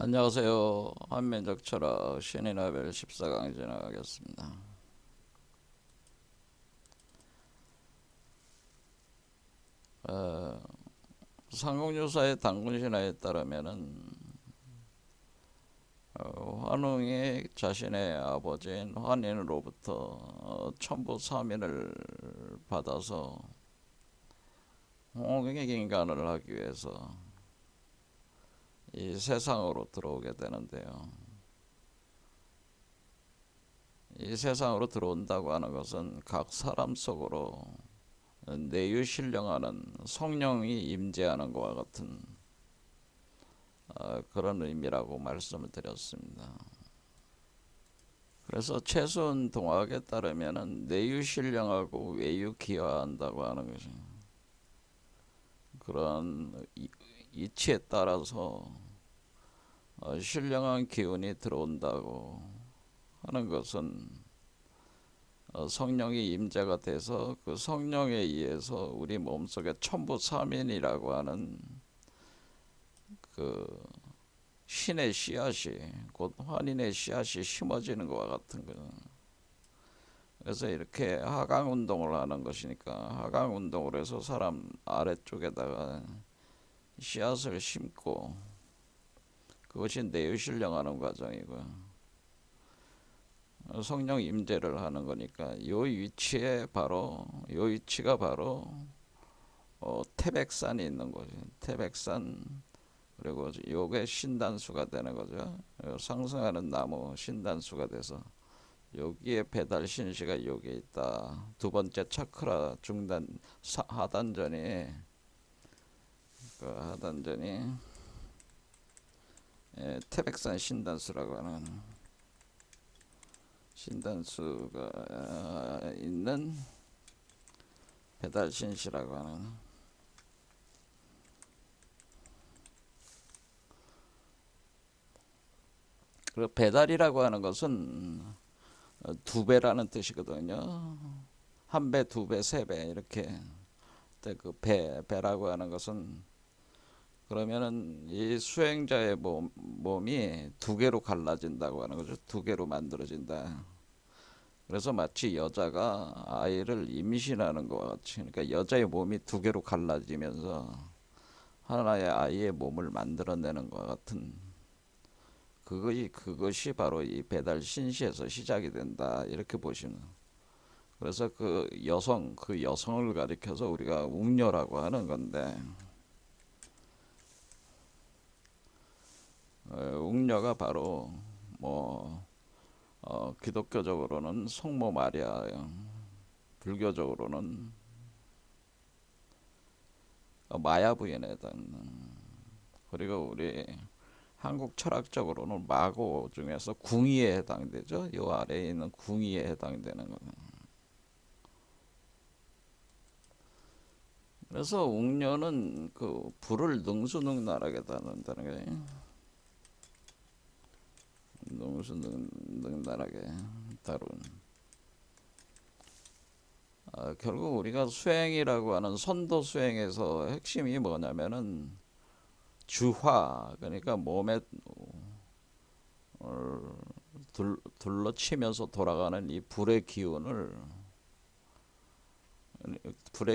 안녕하세요. 한민족 철학 신인아벨 14강 진행하겠습니다. 어, 상공유사의 단군신화에 따르면은 환웅이 자신의 아버지인 환인으로부터 천부 사민을 받아서 홍익인간을 하기 위해서 이 세상으로 들어오게 되는데요. 이 세상으로 들어온다고 하는 것은 각 사람 속으로 내유신령하는 성령이 임재하는 것과 같은 그런 의미라고 말씀을 드렸습니다. 그래서 최소한 동학에 따르면은 내유신령하고 외유기화한다고 하는 것이 그런 이치에 따라서 신령한 기운이 들어온다고 하는 것은 성령이 임재가 돼서 그 성령에 의해서 우리 몸속에 천부사민이라고 하는 그 신의 씨앗이 곧 환인의 씨앗이 심어지는 것과 같은 거. 그래서 이렇게 하강 운동을 하는 것이니까 하강 운동을 해서 사람 아래쪽에다가 씨앗을 심고 그것이 내유신령하는 과정이고요. 성령 임재를 하는 거니까 요 위치에 바로 요 위치가 바로 태백산이 있는 거죠. 태백산. 그리고 요게 신단수가 되는 거죠. 상승하는 나무 신단수가 돼서 여기에 배달 신시가 여기에 있다. 두 번째 차크라 중단 하단전이 그 하단전이 태백산 신단수라고 하는 신단수가 있는 배달 신시라고 하는 그 배달이라고 하는 것은 두 배라는 뜻이거든요. 한 배, 두 배, 세 배 이렇게 그 배라고 하는 것은 그러면은 이 수행자의 몸이 두 개로 갈라진다고 하는 거죠. 두 개로 만들어진다. 그래서 마치 여자가 아이를 임신하는 것과 같이 그러니까 여자의 몸이 두 개로 갈라지면서 하나의 아이의 몸을 만들어내는 것과 같은 그것이 바로 이 배달 신시에서 시작이 된다 이렇게 보시면 그래서 그 여성을 가리켜서 우리가 웅녀라고 하는 건데 웅녀가 바로 뭐 기독교적으로는 성모 마리아, 불교적으로는 마야 부인에 해당하는 그리고 우리 한국 철학적으로는 마고 중에서 궁이에 해당되죠. 요 아래에 있는 궁이에 해당되는 거예요. 그래서 웅녀는 그 불을 능수능란하게 다룬다는 거예요. 능수능란하게 다룬. 결국 우리가 수행이라고 하는 선도 수행에서 핵심이 뭐냐면은 주화 그러니까 몸에 둘러치면서 돌아가는 이 불의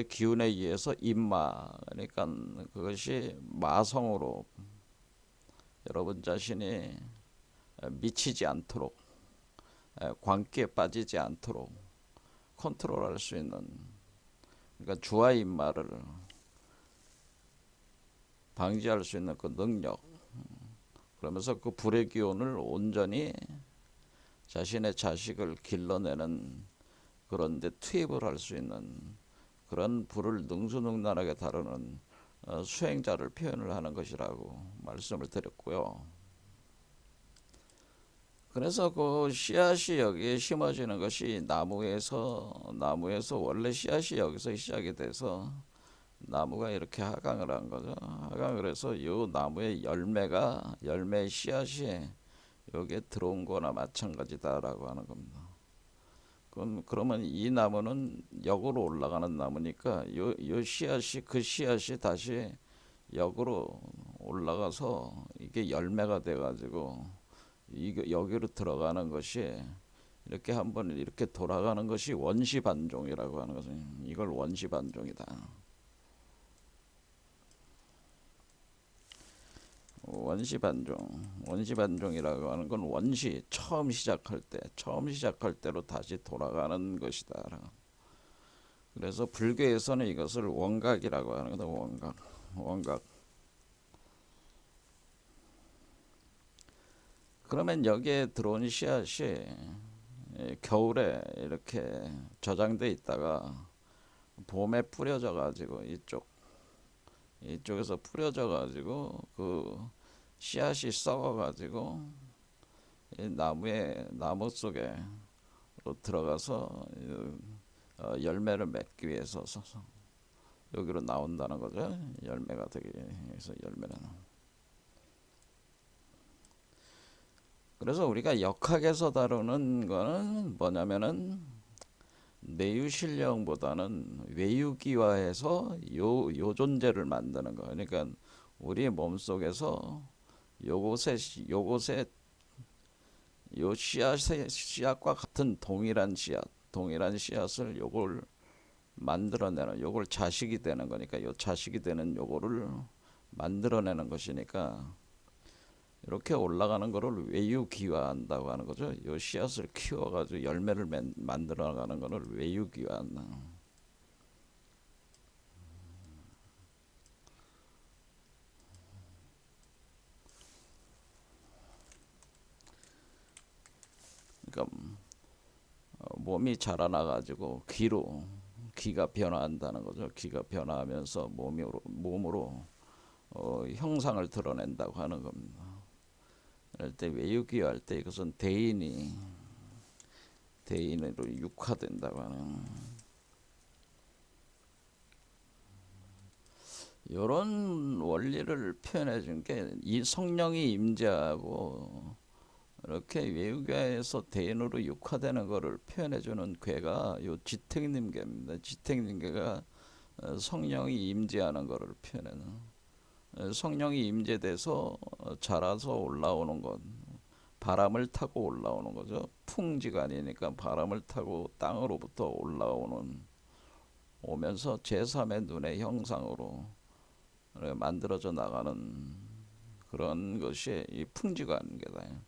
기운에 의해서 임마 그러니까 그것이 마성으로 여러분 자신이 미치지 않도록 광기에 빠지지 않도록 컨트롤할 수 있는 그러니까 주화 임마를 방지할 수 있는 그 능력 그러면서 그 불의 기운을 온전히 자신의 자식을 길러내는 그런 데 투입을 할 수 있는 그런 불을 능수능란하게 다루는 수행자를 표현을 하는 것이라고 말씀을 드렸고요. 그래서 그 씨앗이 여기에 심어지는 것이 나무에서 원래 씨앗이 여기서 시작이 돼서 나무가 이렇게 하강을 한 거죠. 하강을 해서 이 나무의 열매의 씨앗이 여기에 들어온 거나 마찬가지다라고 하는 겁니다. 그러면 이 나무는 역으로 올라가는 나무니까 요 씨앗이 그 씨앗이 다시 역으로 올라가서 이게 열매가 돼가지고 이게 여기로 들어가는 것이 이렇게 한번 이렇게 돌아가는 것이 원시 반종이라고 하는 것은 이걸 원시 반종이다. 원시 반종, 원시 반종이라고 하는 건 원시 처음 시작할 때로 다시 돌아가는 것이다. 그래서 불교에서는 이것을 원각이라고 하는 거다. 원각, 원각. 그러면 여기에 들어온 씨앗이 겨울에 이렇게 저장돼 있다가 봄에 뿌려져 가지고 이쪽에서 뿌려져 가지고 그 씨앗이 썩어 가지고 나무 속에 들어가서 열매를 맺기 위해서 여기로 나온다는 거죠. 열매가 되기 위해서 열매는. 그래서 우리가 역학에서 다루는 거는 뭐냐면은 내유실령보다는 외유기화해서 요 존재를 만드는 거. 그러니까 우리 몸 속에서 요것에 요 씨앗과 같은 동일한 씨앗을 요걸 만들어내는, 요걸 자식이 되는 거니까 요 자식이 되는 요거를 만들어내는 것이니까 이렇게 올라가는 거를 외유기화한다고 하는 거죠. 요 씨앗을 키워가지고 열매를 만들어가는 거를 외유기화한다. 그러니까 몸이 자라나가지고 기가 변화한다는 거죠. 기가 변화하면서 몸으로 형상을 드러낸다고 하는 겁니다. 그럴 때 외유기화할 때 이것은 대인으로 육화된다고 하는 이런 원리를 표현해 준 게 이 성령이 임재하고 이렇게 외유계에서 대인으로 육화되는 것을 표현해 주는 괴가 요 지택님계입니다. 지택님계가 성령이 임재하는 것을 표현해는 성령이 임재돼서 자라서 올라오는 것, 바람을 타고 올라오는 거죠. 풍지가 아니니까 바람을 타고 땅으로부터 오면서 제3의 눈의 형상으로 만들어져 나가는 그런 것이 이 풍지관계다.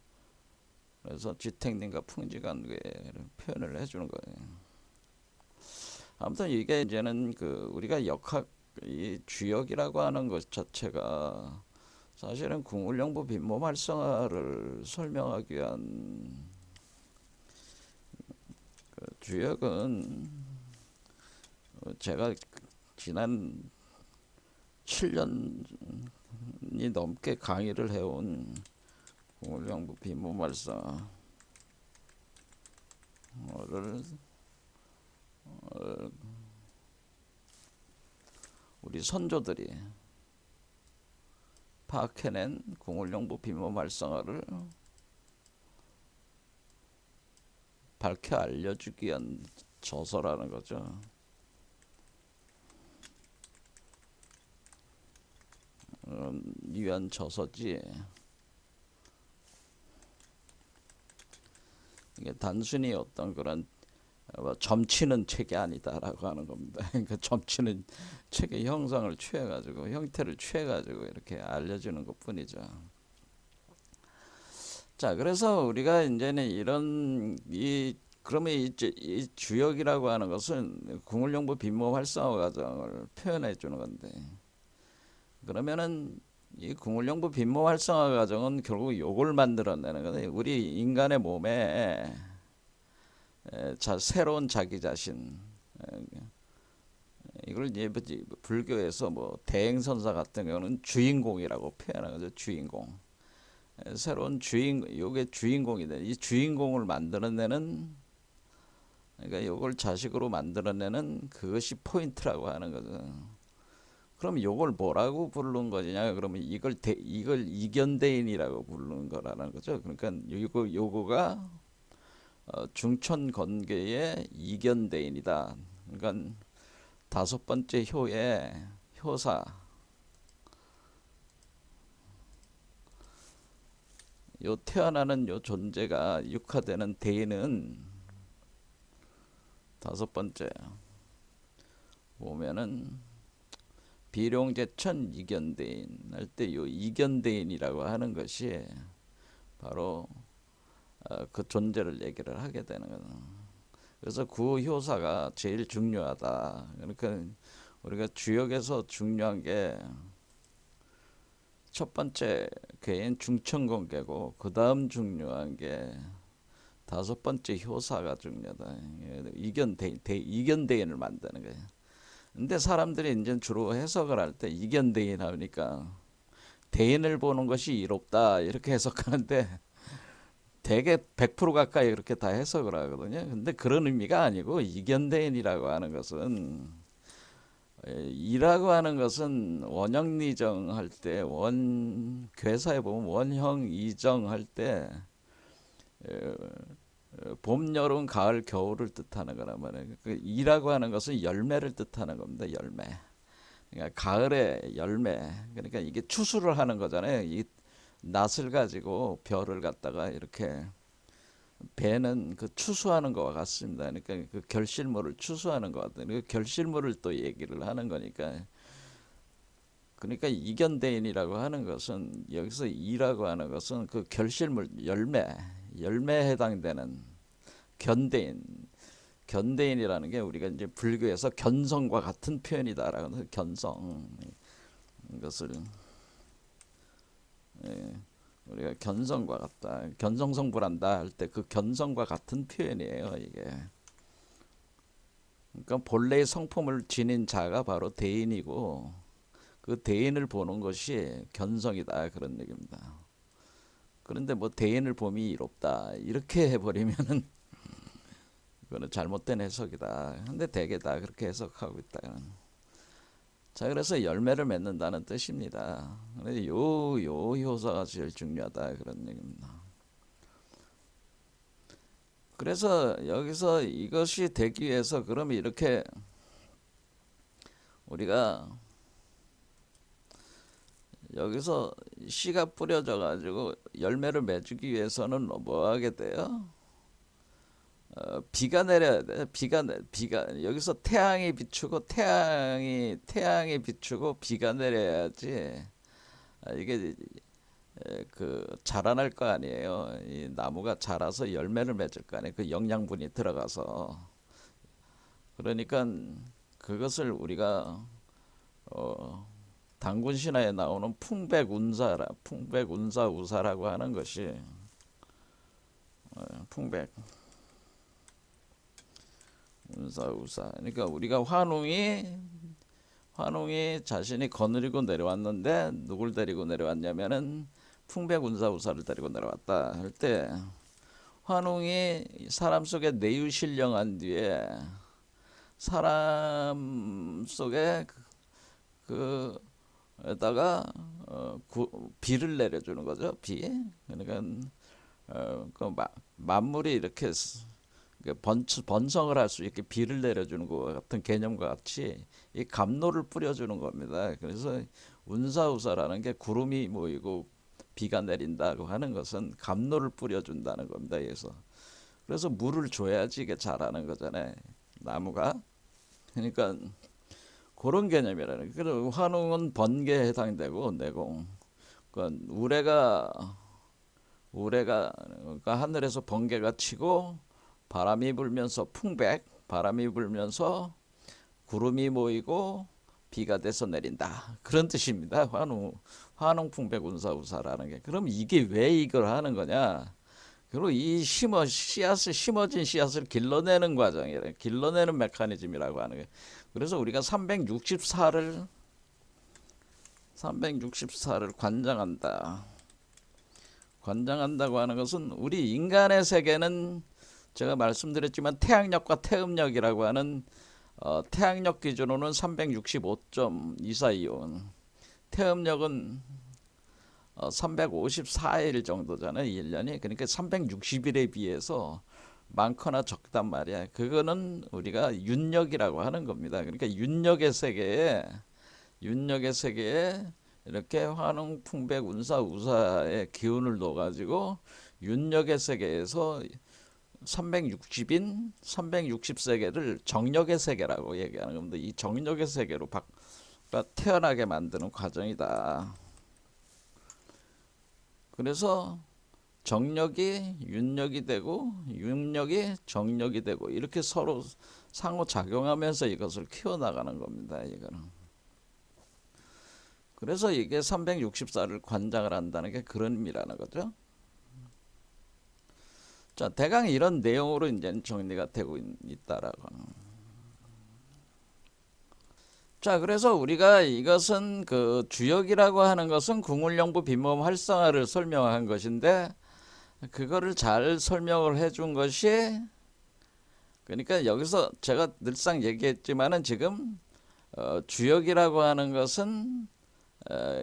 그래서 지택님과 풍지관계를 표현을 해주는 거예요. 아무튼 이게 이제는 그 우리가 역학 이 주역이라고 하는 것 자체가 사실은 궁울영부 빈몸 활성화를 설명하기 위한 그 주역은 제가 지난 7년이 넘게 강의를 해온 궁울영부 빈몸 활성화를 우리 선조들이 파악해낸 궁울영부 빈몸 활성화를 밝혀 알려주기 위한 저서라는 거죠. 위한 저서지. 이게 단순히 어떤 그런 점치는 책이 아니다라고 하는 겁니다. 그러니까 점치는 책의 형상을 취해가지고 형태를 취해가지고 이렇게 알려주는 것뿐이죠. 자, 그래서 우리가 이제는 그러면 이 주역이라고 하는 것은 궁울영부 빈몸 활성화 과정을 표현해 주는 건데, 그러면은 이 궁울영부 빈몸 활성화 과정은 결국 요걸 만들어내는 거예요. 우리 인간의 몸에 새로운 자기 자신, 이걸 이제 불교에서 뭐 대행선사 같은 경우는 주인공이라고 표현하죠. 주인공. 새로운 요게 주인공이 돼. 이 주인공을 만들어내는, 그러니까 요걸 자식으로 만들어내는 그것이 포인트라고 하는 거죠. 그럼 요걸 뭐라고 부르는 거냐? 그러면 이걸 이견대인이라고 부르는 거라는 거죠. 그러니까 요거가 중천건계의 이견대인이다. 그러니까 다섯 번째 효의 효사, 요 태어나는 요 존재가 육화되는 대인은 다섯 번째 보면은 비룡제천 이견대인 할 때 요 이견대인이라고 하는 것이 바로 그 존재를 얘기를 하게 되는 거예요. 그래서 구효사가 제일 중요하다. 그러니까 우리가 주역에서 중요한 게 첫 번째 괴인 중천공계고 그 다음 중요한 게 다섯 번째 효사가 중요하다. 이견대인을 만드는 거예요. 근데 사람들이 이제 주로 해석을 할 때 이견대인 하니까 대인을 보는 것이 이롭다 이렇게 해석하는데 대개 100% 가까이 그렇게 다 해석을 하거든요. 근데 그런 의미가 아니고 이견대인이라고 하는 것은 이라고 하는 것은 원형 이정 할 때 괴사에 보면 원형 이정 할 때 봄, 여름, 가을, 겨울을 뜻하는 거란 말이에요. 그 이라고 하는 것은 열매를 뜻하는 겁니다. 열매. 그러니까 가을의 열매. 그러니까 이게 추수를 하는 거잖아요. 이 낫을 가지고 벼를 갖다가 이렇게 배는 그 추수하는 것과 같습니다. 그러니까 그 결실물을 추수하는 것 같아요. 그 결실물을 또 얘기를 하는 거니까. 그러니까 이견대인이라고 하는 것은 여기서 이라고 하는 것은 그 결실물 열매에 해당되는 견대인. 견대인이라는 게 우리가 이제 불교에서 견성과 같은 표현이다라고 해서 견성 이것을 우리가 견성과 같다, 견성성불한다 할 때 그 견성과 같은 표현이에요 이게. 그러니까 본래의 성품을 지닌 자가 바로 대인이고 그 대인을 보는 것이 견성이다 그런 얘기입니다. 그런데 뭐 대인을 봄이 이롭다 이렇게 해버리면은 그거는 잘못된 해석이다. 근데 대개 다 그렇게 해석하고 있다. 자, 그래서 열매를 맺는다는 뜻입니다. 요 효사가 제일 중요하다 그런 얘기입니다. 그래서 여기서 이것이 되기 위해서 그러면 이렇게 우리가 여기서 씨가 뿌려져 가지고 열매를 맺기 위해서는 뭐 하게 돼요? 비가 내려야 돼. 비가 여기서 태양이 비추고 태양이 비추고 비가 내려야지. 이게 그 자라날 거 아니에요. 이 나무가 자라서 열매를 맺을 거 아니에요. 그 영양분이 들어가서. 그러니까 그것을 우리가 단군 신화에 나오는 풍백운사 우사라고 하는 것이 풍백 운사우사. 그러니까 우리가 환웅이 자신이 거느리고 내려왔는데 누굴 데리고 내려왔냐면은 풍백운사우사를 데리고 내려왔다 할 때 환웅이 사람 속에 내유신령한 뒤에 사람 속에 그에다가 비를 내려주는 거죠. 비. 그러니까 그 만물이 이렇게 번성을 할 수 있게 비를 내려주는 것 같은 개념과 같이 이 감로를 뿌려주는 겁니다. 그래서 운사우사라는 게 구름이 모이고 비가 내린다고 하는 것은 감로를 뿌려준다는 겁니다. 그래서 물을 줘야지 이게 자라는 거잖아요. 나무가. 그러니까 그런 개념이라는. 그래서 환웅은 번개에 해당되고 내공. 그러니까 우레가 그러니까 하늘에서 번개가 치고 바람이 불면서 바람이 불면서 구름이 모이고 비가 돼서 내린다 그런 뜻입니다. 환웅풍백운사우사라는 게. 그럼 이게 왜 이걸 하는 거냐? 그리고 이 심어진 씨앗을 길러내는 과정이래. 길러내는 메커니즘이라고 하는 게. 그래서 우리가 364를 관장한다고 하는 것은 우리 인간의 세계는 제가 말씀드렸지만 태양력과 태음력이라고 하는 태양력 기준으로는 365.242온, 태음력은 354일 정도잖아요. 1년이. 그러니까 360일에 비해서 많거나 적단 말이야. 그거는 우리가 윤력이라고 하는 겁니다. 그러니까 윤력의 세계에 이렇게 환웅, 풍백, 운사, 우사의 기운을 넣어가지고 윤력의 세계에서 360인 360세계를 정력의 세계라고 얘기하는 겁니다. 이 정력의 세계로 태어나게 만드는 과정이다. 그래서 정력이 윤력이 되고 윤력이 정력이 되고 이렇게 서로 상호작용하면서 이것을 키워나가는 겁니다. 이거는. 그래서 이게 364를 관장을 한다는 게 그런 의미라는 거죠. 자, 대강 이런 내용으로 이제 정리가 되고 있다라고. 자, 그래서 우리가 이것은 그 주역이라고 하는 것은 궁울영부 빈몸 활성화를 설명한 것인데 그거를 잘 설명을 해준 것이 그러니까 여기서 제가 늘상 얘기했지만은 지금 주역이라고 하는 것은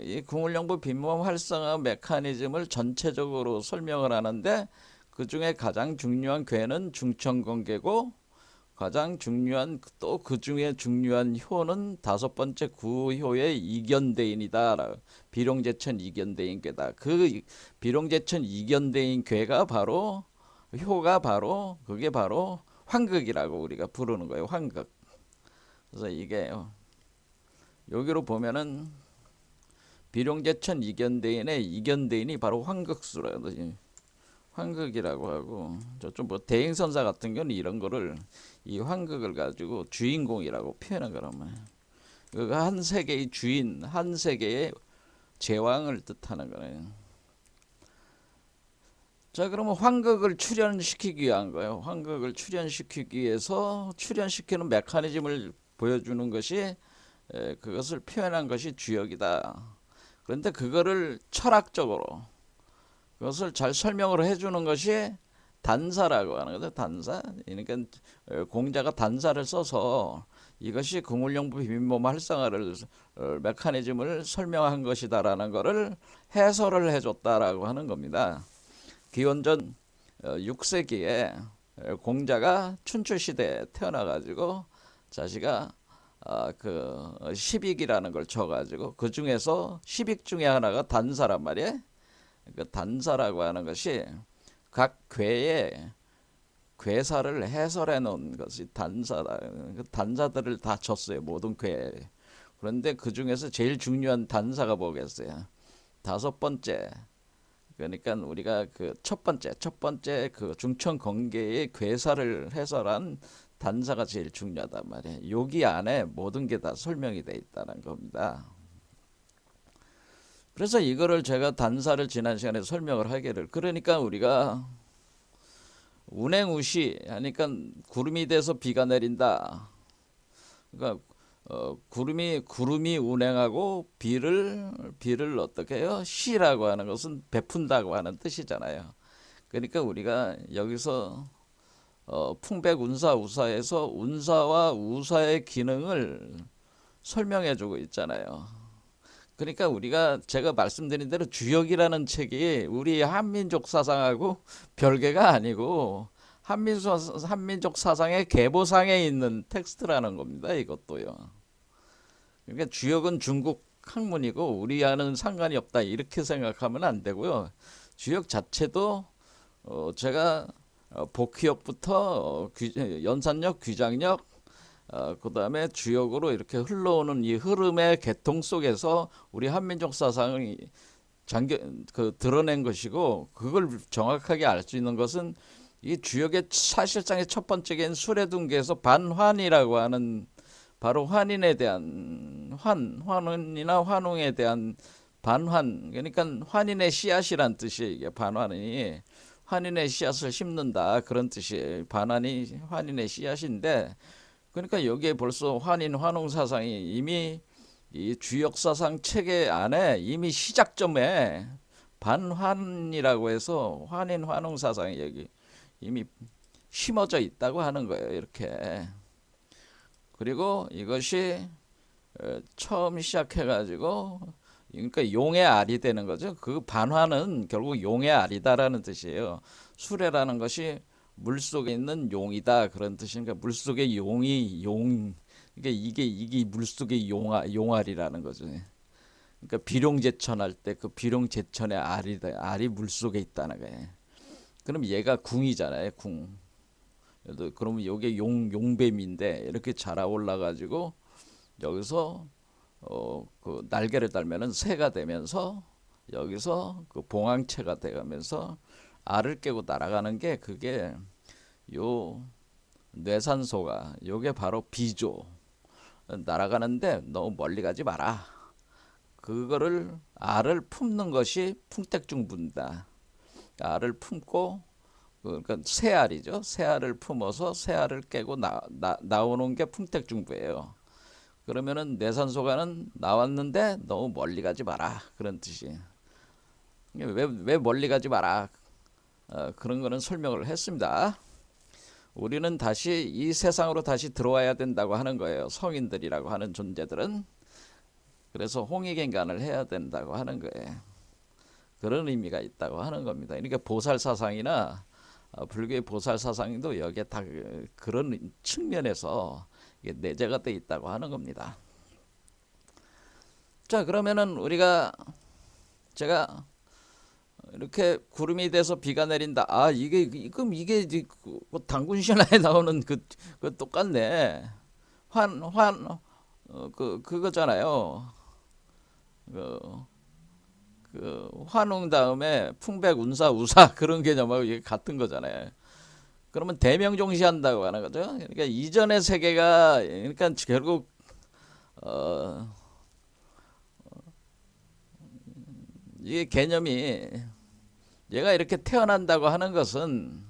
이 궁울영부 빈몸 활성화 메커니즘을 전체적으로 설명을 하는데 그 중에 가장 중요한 괴는 중천관계고 가장 중요한 또 그 중에 중요한 효는 다섯 번째 구효의 이견대인이다. 비룡제천 이견대인 괴다. 그 비룡제천 이견대인 괴가 바로 효가 바로 그게 바로 환극이라고 우리가 부르는 거예요. 환극. 그래서 이게 여기로 보면은 비룡제천 이견대인의 이견대인이 바로 환극수라고 환극이라고 하고 저쪽 뭐 대행선사 같은 경우는 이런 거를 이 환극을 가지고 주인공이라고 표현한 거라면 한 세계의 주인 한 세계의 제왕을 뜻하는 거예요. 자, 그러면 환극을 출현시키기 위한 거예요. 환극을 출현시키기 위해서 출현시키는 메커니즘을 보여주는 것이 그것을 표현한 것이 주역이다. 그런데 그거를 철학적으로 그것을 잘 설명을 해주는 것이 단사라고 하는 거죠. 단사. 그러니까 공자가 단사를 써서 이것이 궁울영부 비빈몸 활성화를 메커니즘을 설명한 것이다라는 것을 해설을 해줬다라고 하는 겁니다. 기원전 6세기에 공자가 춘추시대에 태어나가지고 자기가 그 십익이라는 걸 쳐가지고 그 중에서 십익 중에 하나가 단사란 말이에요. 그 단사라고 하는 것이 각 괴의 괴사를 해설해 놓은 것이 단사다. 그 단사들을 다 쳤어요. 모든 괴. 그런데 그 중에서 제일 중요한 단사가 뭐겠어요? 다섯 번째. 그러니까 우리가 그 첫 번째 그 중천 건계의 괴사를 해설한 단사가 제일 중요하단 말이에요. 여기 안에 모든 게 다 설명이 돼 있다는 겁니다. 그래서 이거를 제가 단사를 지난 시간에 설명을 하기를 그러니까 우리가 운행우시 하니까 구름이 돼서 비가 내린다. 그러니까 구름이 운행하고 비를 어떻게 해요? 시라고 하는 것은 베푼다고 하는 뜻이잖아요. 그러니까 우리가 여기서 풍백운사 우사에서 운사와 우사의 기능을 설명해주고 있잖아요. 그러니까 우리가 제가 말씀드린 대로 주역이라는 책이 우리 한민족 사상하고 별개가 아니고 한민족 사상의 계보상에 있는 텍스트라는 겁니다. 이것도요. 그러니까 주역은 중국 학문이고 우리와는 상관이 없다 이렇게 생각하면 안 되고요. 주역 자체도 제가 복희역부터 연산역, 귀장역 그 다음에 주역으로 이렇게 흘러오는 이 흐름의 계통 속에서 우리 한민족 사상이 드러낸 것이고 그걸 정확하게 알 수 있는 것은 이 주역의 사실상의 첫 번째인 수레둔계에서 반환이라고 하는 바로 환인에 대한 환운이나 환웅에 대한 반환 그러니까 환인의 씨앗이란 뜻이에요. 이게 반환이 환인의 씨앗을 심는다 그런 뜻이에요. 반환이 환인의 씨앗인데 그러니까 여기에 벌써 환인 환웅 사상이 이미 이 주역 사상 체계 안에 이미 시작점에 반환이라고 해서 환인 환웅 사상이 여기 이미 심어져 있다고 하는 거예요. 이렇게. 그리고 이것이 처음 시작해가지고 그러니까 용의 알이 되는 거죠. 그 반환은 결국 용의 알이다라는 뜻이에요. 수레라는 것이 물 속에 있는 용이다 그런 뜻이니까 물 속의 용이 용 그러니까 이게 물 속의 용알이라는 거죠. 그러니까 비룡제천 할 때 그 비룡제천의 알이 물속에 있다는 거예요. 그럼 얘가 궁이잖아요, 궁. 그러면 요게 용뱀인데 이렇게 자라 올라 가지고 여기서 그 날개를 달면은 새가 되면서 여기서 그 봉황체가 돼가면서 알을 깨고 날아가는 게 그게 요 뇌산소가 요게 바로 비조. 날아가는데 너무 멀리 가지 마라. 그거를 알을 품는 것이 풍택중부다. 알을 품고 그러니까 새알이죠. 새알을 품어서 새알을 깨고 나오는 게 풍택중부예요. 그러면은 뇌산소가는 나왔는데 너무 멀리 가지 마라 그런 뜻이. 왜 멀리 가지 마라 그런 거는 설명을 했습니다. 우리는 다시 이 세상으로 다시 들어와야 된다고 하는 거예요. 성인들이라고 하는 존재들은. 그래서 홍익인간을 해야 된다고 하는 거예요. 그런 의미가 있다고 하는 겁니다. 그러니까 보살사상이나 불교의 보살사상도 여기에 다 그런 측면에서 내재가 돼 있다고 하는 겁니다. 자, 그러면은 제가 이렇게 구름이 돼서 비가 내린다. 아, 그럼 이게 당군 신화에 나오는 그 똑같네. 그거잖아요. 환웅 다음에 풍백, 운사, 우사 그런 개념하고 이게 같은 거잖아요. 그러면 대명종시한다고 하는 거죠. 그러니까 이전의 세계가 그러니까 결국 이게 개념이 얘가 이렇게 태어난다고 하는 것은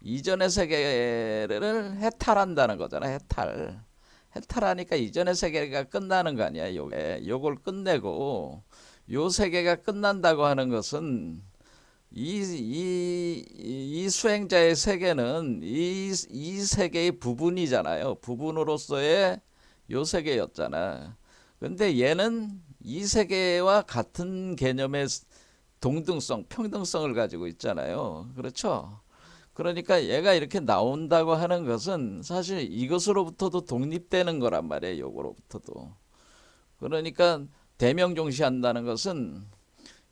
이전의 세계를 해탈한다는 거잖아. 해탈하니까 이전의 세계가 끝나는 거 아니야. 요걸 끝내고 요 세계가 끝난다고 하는 것은 이 수행자의 세계는 이 세계의 부분이잖아요. 부분으로서의 요 세계였잖아. 근데 얘는 이 세계와 같은 개념의 동등성, 평등성을 가지고 있잖아요. 그렇죠? 그러니까 얘가 이렇게 나온다고 하는 것은 사실 이것으로부터도 독립되는 거란 말이에요. 요거로부터도. 그러니까 대명종시한다는 것은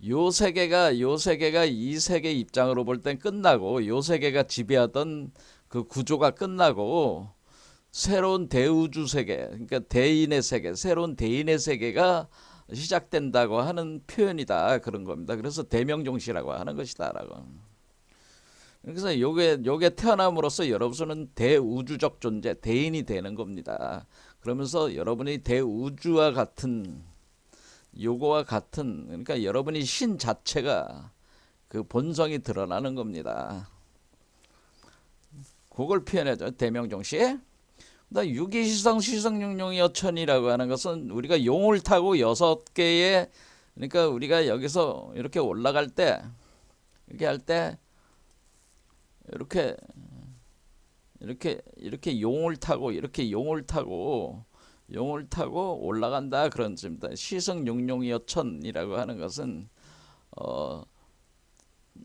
요 세계가 이 세계 입장으로 볼 땐 끝나고 요 세계가 지배하던 그 구조가 끝나고 새로운 대우주 세계, 그러니까 대인의 세계, 새로운 대인의 세계가 시작된다고 하는 표현이다 그런 겁니다. 그래서 대명종시라고 하는 것이다라고. 그래서 요게 태어남으로써 여러분은 대우주적 존재, 대인이 되는 겁니다. 그러면서 여러분이 대우주와 같은 요거와 같은 그러니까 여러분이 신 자체가 그 본성이 드러나는 겁니다. 그걸 표현해줘 대명종시. 유기시성 시성육룡이 여천이라고 하는 것은 우리가 용을 타고 6개의 그러니까 우리가 여기서 이렇게 올라갈 때 이렇게 할 때 이렇게 용을 타고 용을 타고 올라간다 그런 뜻입니다. 시성육룡이 여천이라고 하는 것은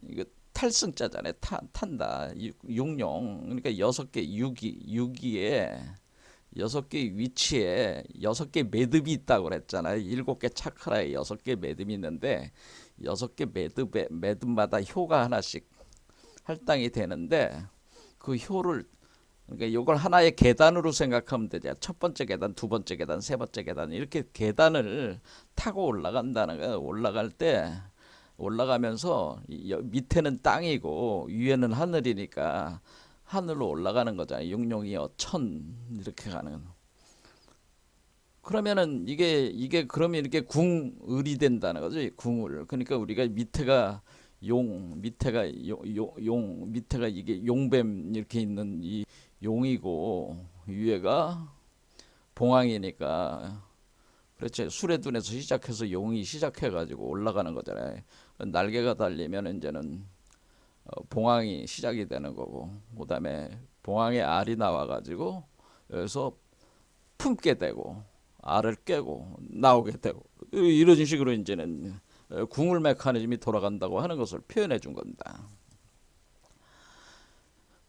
이거 탈승자잖아요. 탄다. 육룡. 그러니까 6개 유기에 6개 위치에 6개 매듭이 있다고 그랬잖아요. 7개 차크라에 6개 매듭이 있는데 6개 매듭마다 효가 하나씩 할당이 되는데 그 효를 그러니까 이걸 하나의 계단으로 생각하면 되죠. 첫 번째 계단, 두 번째 계단, 세 번째 계단 이렇게 계단을 타고 올라간다는 거예요. 올라갈 때 올라가면서 밑에는 땅이고 위에는 하늘이니까 하늘로 올라가는 거잖아요. 육룡이 어천 이렇게 가는. 그러면은 이게 그러면 이렇게 궁을이 된다는 거죠. 궁을. 그러니까 우리가 밑에가 밑에가 밑에가 이게 용뱀 이렇게 있는 이 용이고 위에가 봉황이니까 그렇죠. 수레둔에서 시작해서 용이 시작해가지고 올라가는 거잖아요. 날개가 달리면 이제는 봉황이 시작이 되는 거고, 그다음에 봉황의 알이 나와가지고 여기서 품게 되고 알을 깨고 나오게 되고 이런 식으로 이제는 궁을 메커니즘이 돌아간다고 하는 것을 표현해 준 겁니다.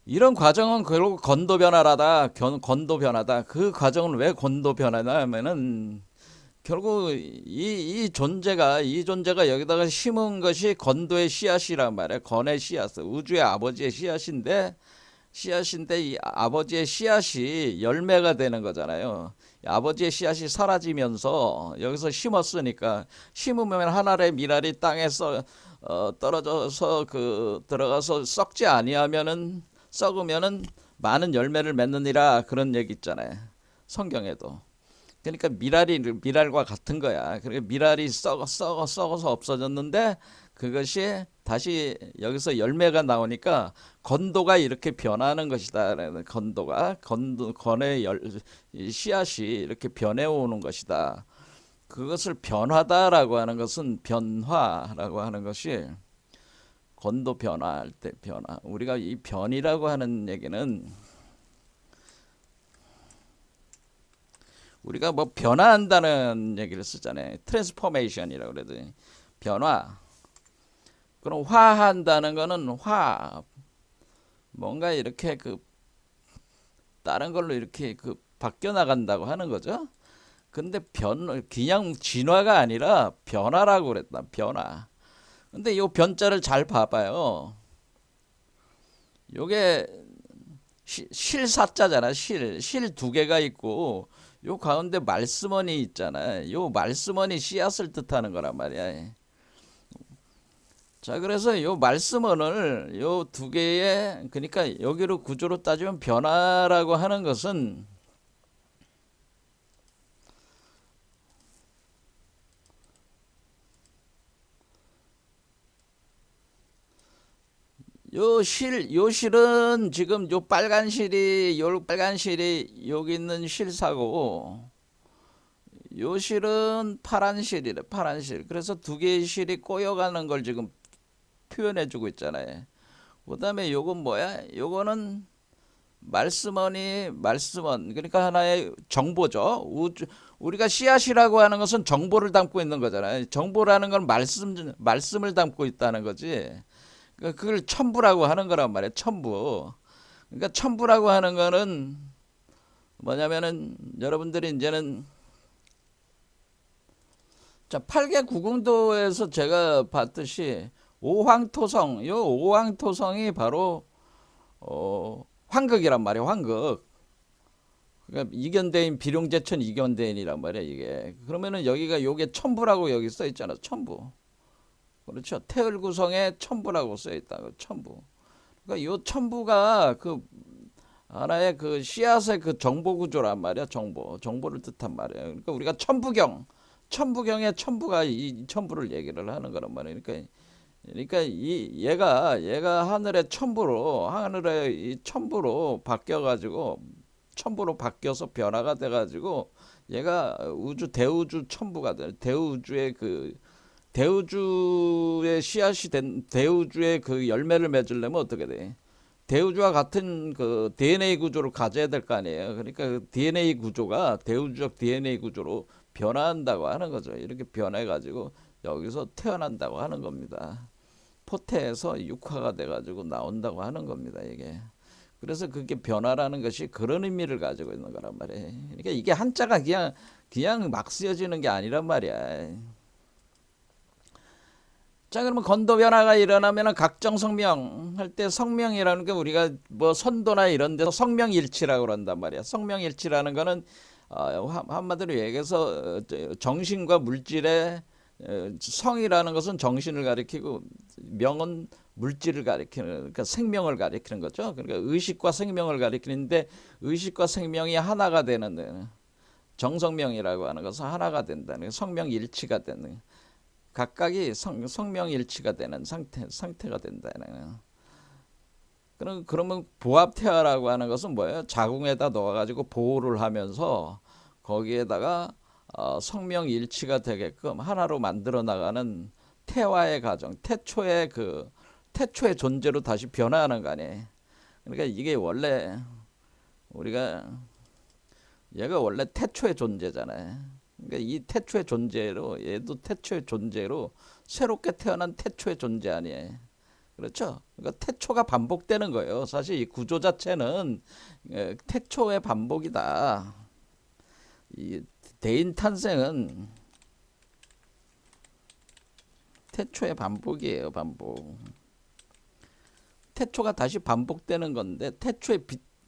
이런 과정은 결국 건도 변화다. 건도 변화다. 그 과정은 왜 건도 변화냐 하면은 결국 이 존재가 여기다가 심은 것이 건도의 씨앗이란 말이야. 건의 씨앗, 우주의 아버지의 씨앗인데 이 아버지의 씨앗이 열매가 되는 거잖아요. 아버지의 씨앗이 사라지면서 여기서 심었으니까 심으면 하늘의 미랄이 땅에 떨어져서 들어가서 썩지 아니하면은 썩으면은 많은 열매를 맺느니라 그런 얘기 있잖아요. 성경에도. 그러니까 미랄과 같은 거야. 그러니까 미랄이 썩어서 없어졌는데 그것이 다시 여기서 열매가 나오니까 건도가 이렇게 변하는 것이다. 건의 씨앗이 이렇게 변해오는 것이다. 그것을 변화다라고 하는 것은 변화라고 하는 것이 건도 변화할 때 변화. 우리가 이 변이라고 하는 얘기는 우리가 뭐 변화한다는 얘기를 쓰잖아요. 트랜스포메이션이라고 그러더니 변화. 그럼 화한다는 거는 뭔가 이렇게 다른 걸로 이렇게 바뀌어 나간다고 하는 거죠. 근데 그냥 진화가 아니라 변화라고 그랬다. 변화. 근데 이 변자를 잘 봐봐요. 요게 실사자잖아. 실 두 개가 있고 요 가운데 말씀원이 있잖아. 요 말씀원이 씨앗을 뜻하는 거란 말이야. 자, 그래서 요 말씀원을 요 두 개의 그러니까 여기로 구조로 따지면 변화라고 하는 것은 요 실은 지금 요 빨간 실이 여기 있는 실사고 요 실은 파란 실이래. 파란 실. 그래서 두 개의 실이 꼬여가는 걸 지금 표현해주고 있잖아요. 그다음에 요건 뭐야? 요거는 말씀원. 그러니까 하나의 정보죠. 우리가 씨앗이라고 하는 것은 정보를 담고 있는 거잖아요. 정보라는 건 말씀을 담고 있다는 거지. 그러니까 그걸 첨부라고 하는 거란 말이에요. 첨부. 그러니까 첨부라고 하는 거는 뭐냐면은 여러분들이 이제는 자, 8개 구궁도에서 제가 봤듯이 요 오황토성이 바로 황극이란 말이에요. 황극. 그러니까 이견대인 비룡제천 이견대인이란 말이에요. 이게 그러면은 여기가 요게 첨부라고 여기 써 있잖아. 첨부. 그렇죠. 태을구성에 첨부라고 써 있다. 첨부. 그러니까 요 첨부가 하나의 씨앗의 정보 구조란 말이야. 정보를 뜻한 말이야. 그러니까 우리가 첨부경의 첨부가 이 첨부를 얘기를 하는 거란 말이야. 그러니까 얘가 하늘의 이 첨부로 바뀌어서 변화가 돼가지고 얘가 대우주 첨부가 돼. 대우주의 씨앗이 된 대우주의 열매를 맺으려면 어떻게 돼? 대우주와 같은 DNA 구조를 가져야 될 거 아니에요. 그러니까 DNA 구조가 대우주적 DNA 구조로 변화한다고 하는 거죠. 이렇게 변해가지고 여기서 태어난다고 하는 겁니다. 포태에서 육화가 돼가지고 나온다고 하는 겁니다. 이게. 그래서 그게 변화라는 것이 그런 의미를 가지고 있는 거란 말이에요. 그러니까 이게 한자가 그냥 막 쓰여지는 게 아니란 말이야. 자, 그러면 건도 변화가 일어나면 각정 성명 할 때 성명이라는 게 우리가 뭐 선도나 이런 데서 성명일치라고 그런단 말이야. 성명일치라는 거는 한마디로 얘기해서 정신과 물질의 성이라는 것은 정신을 가리키고 명은 물질을 가리키는 그러니까 생명을 가리키는 거죠. 그러니까 의식과 생명을 가리키는데 의식과 생명이 하나가 되는 정성명이라고 하는 것은 하나가 된다는 성명일치가 되는 각각이 성명일치가 되는 상태가 된다는. 그러면 보합태화라고 하는 것은 뭐예요? 자궁에다 넣어가지고 보호를 하면서 거기에다가 성명일치가 되게끔 하나로 만들어 나가는 태화의 과정, 태초의 존재로 다시 변화하는 거 아니에요. 그러니까 이게 얘가 원래 태초의 존재잖아요. 그러니까 이 태초의 존재로 얘도 태초의 존재로 새롭게 태어난 태초의 존재 아니에요. 그렇죠? 그러니까 태초가 반복되는 거예요. 사실 이 구조 자체는 태초의 반복이다. 이 대인 탄생은 태초의 반복이에요. 반복. 태초가 다시 반복되는 건데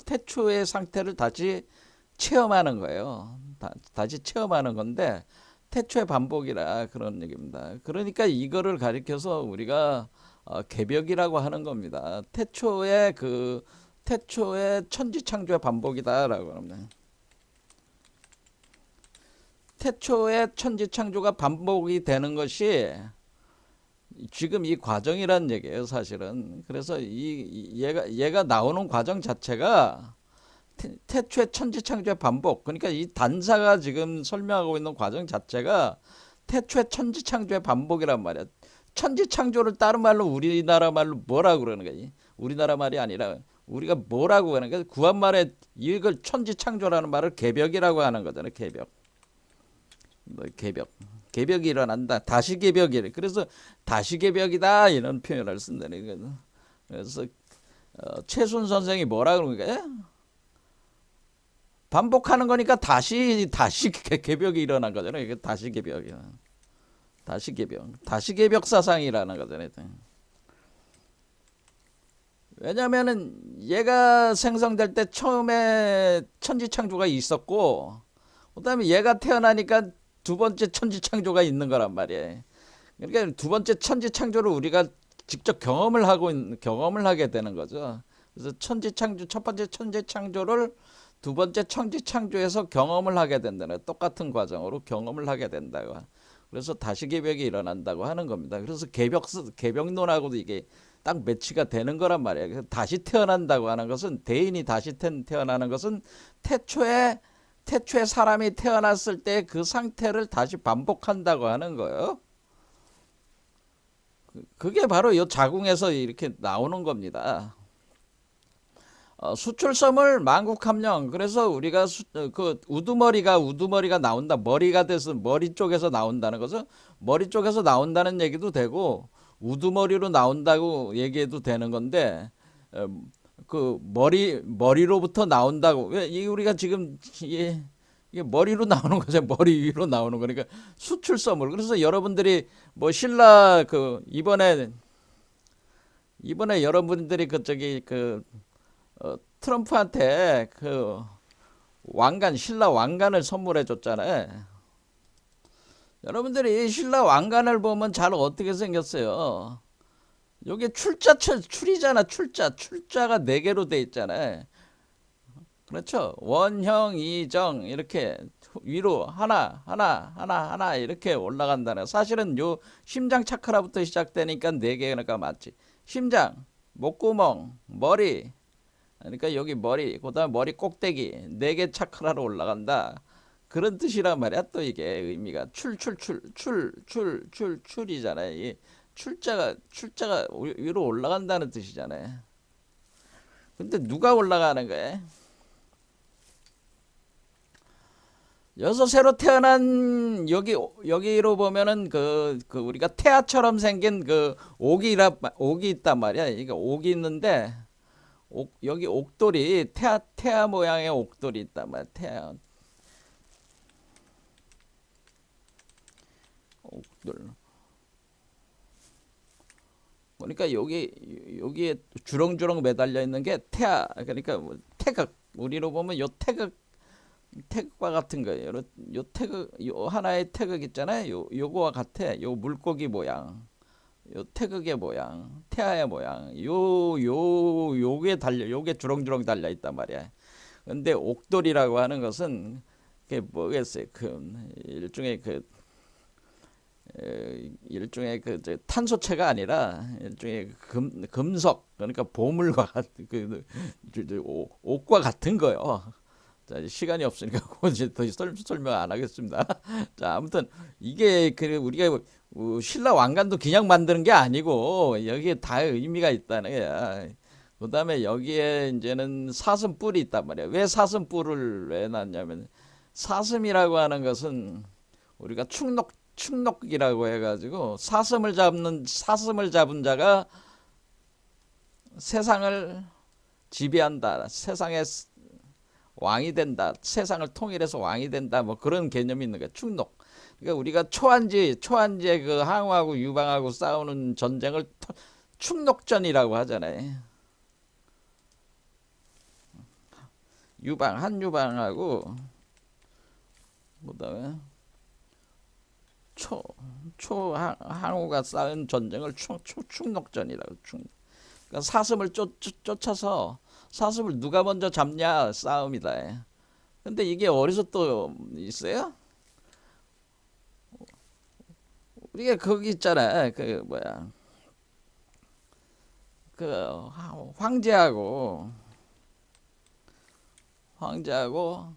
태초의 상태를 다시 체험하는 거예요. 다시 체험하는 건데 태초의 반복이라 그런 얘기입니다. 그러니까 이거를 가리켜서 우리가 개벽이라고 하는 겁니다. 태초의 천지창조의 반복이다라고 합니다. 태초의 천지창조가 반복이 되는 것이 지금 이 과정이란 얘기예요, 사실은. 그래서 얘가 나오는 과정 자체가 태초의 천지창조의 반복. 그러니까 이 단사가 지금 설명하고 있는 과정 자체가 태초의 천지창조의 반복이란 말이야. 천지창조를 다른 말로 우리나라 말로 뭐라고 그러는 거야? 우리나라 말이 아니라 우리가 뭐라고 하는 거야? 구한말에 이걸 천지창조라는 말을 개벽이라고 하는 거잖아요. 개벽. 개벽이 일어난다. 다시 개벽이래. 그래서 다시 개벽이다 이런 표현을 쓴다는 거죠. 그래서 최순 선생이 뭐라 그러는 거야? 반복하는 거니까 다시 개벽이 일어난 거잖아요. 이게 다시 개벽이야. 다시 개벽 사상이라는 거잖아요. 왜냐면은 얘가 생성될 때 처음에 천지창조가 있었고, 그다음에 얘가 태어나니까 두 번째 천지창조가 있는 거란 말이에요. 그러니까 두 번째 천지창조를 우리가 직접 경험을 하게 되는 거죠. 그래서 첫 번째 천지창조를 두 번째 천지창조에서 경험을 하게 된다는, 똑같은 과정으로 경험을 하게 된다고. 그래서 다시 개벽이 일어난다고 하는 겁니다. 그래서 개벽론하고도 이게 딱 매치가 되는 거란 말이에요. 그래서 다시 태어난다고 하는 것은, 대인이 다시 태어나는 것은 태초에 사람이 태어났을 때 그 상태를 다시 반복한다고 하는 거예요. 그게 바로 이 자궁에서 이렇게 나오는 겁니다. 수출섬을 만국함령. 그래서 우리가 그 우두머리가 나온다. 머리가 돼서 머리 쪽에서 나온다는 것은, 머리 쪽에서 나온다는 얘기도 되고 우두머리로 나온다고 얘기해도 되는 건데, 그 머리로부터 나온다고. 왜 우리가 지금 이게 머리로 나오는 거죠. 머리 위로 나오는 거니까 수출섬을. 그래서 여러분들이 뭐 신라 이번에 여러분들이 트럼프한테 신라 왕관을 선물해 줬잖아요. 여러분들이 신라 왕관을 보면 잘 어떻게 생겼어요? 요게 출이잖아. 출자가 4개로 돼 있잖아요. 그렇죠. 원형, 이정 이렇게 위로 하나 이렇게 올라간다는. 사실은 요 심장 차크라부터 시작되니까 4개가 맞지. 심장, 목구멍, 머리. 그러니까 여기 머리, 그다음 머리 꼭대기 4개 차크라로 올라간다. 그런 뜻이란 말이야. 또 이게 의미가 출이잖아요. 이 출자가 위로 올라간다는 뜻이잖아요. 근데 누가 올라가는 거야? 여기서 새로 태어난 여기로 보면은 우리가 태아처럼 생긴 옥이 있단 말이야. 이게 옥이 있는데 여기 옥돌이 태아 모양의 옥돌이 있단 말이야. 태아 옥돌. 그러니까 여기에 주렁주렁 매달려 있는 게 태아. 그러니까 태극. 우리로 보면 요 태극과 같은 거예요. 요 태극, 요 하나의 태극 있잖아요. 요거와 같아. 요 물고기 모양, 요 태극의 모양, 태아의 모양. 요게 주렁주렁 달려 있단 말이야. 근데 옥돌이라고 하는 것은 그게 뭐겠어요? 일종의 탄소체가 아니라 일종의 금속. 그러니까 보물과 같은 옥과 같은 거요. 자, 시간이 없으니까 이제 더 설명 안 하겠습니다. 자, 아무튼 이게 우리가 신라 왕관도 그냥 만드는 게 아니고 여기에 다 의미가 있다는 거야. 그다음에 여기에 이제는 사슴뿔이 있단 말이야. 왜 사슴뿔을 왜 놨냐면, 사슴이라고 하는 것은 우리가 축록이라고 해가지고 사슴을 잡은 자가 세상을 지배한다. 세상에 왕이 된다, 세상을 통일해서 왕이 된다, 뭐 그런 개념이 있는 거야. 충록. 그러니까 우리가 초한지에 그 항우하고 유방하고 싸우는 전쟁을 충록전이라고 하잖아요. 한유방하고 그다음에 항우가 싸운 전쟁을 충록전이라고. 그러니까 사슴을 쫓아서 사슴을 누가 먼저 잡냐 싸움이다. 근데 이게 어디서 또 있어요? 우리가 거기 있잖아. 그 뭐야? 그 황제하고 황제와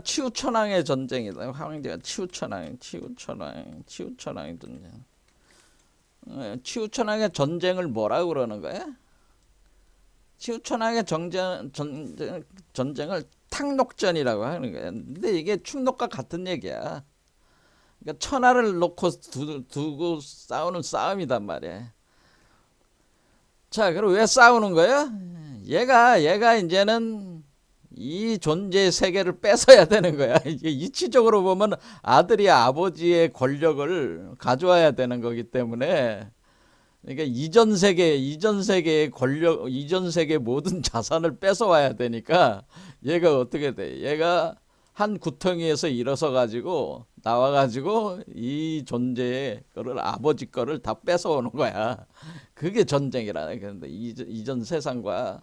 치우천왕의 전쟁이다. 황제와 치우천왕 전쟁. 치우천왕의 전쟁을 뭐라고 그러는 거야? 치우천왕의 전쟁을 탕록전이라고 하는 거야. 근데 이게 충록과 같은 얘기야. 그러니까 천하를 놓고 두고 싸우는 싸움이단 말이야. 자, 그럼 왜 싸우는 거야? 얘가 이제는 이 존재의 세계를 뺏어야 되는 거야. 이게 이치적으로 보면 아들이 아버지의 권력을 가져와야 되는 거기 때문에, 그러니까 이전 세계의 권력, 이전 세계 모든 자산을 뺏어와야 되니까 얘가 어떻게 돼? 얘가 한 구덩이에서 일어서 가지고 나와 가지고 이 존재의 거를, 아버지 거를 다 뺏어오는 거야. 그게 전쟁이라. 그런데 이전 세상과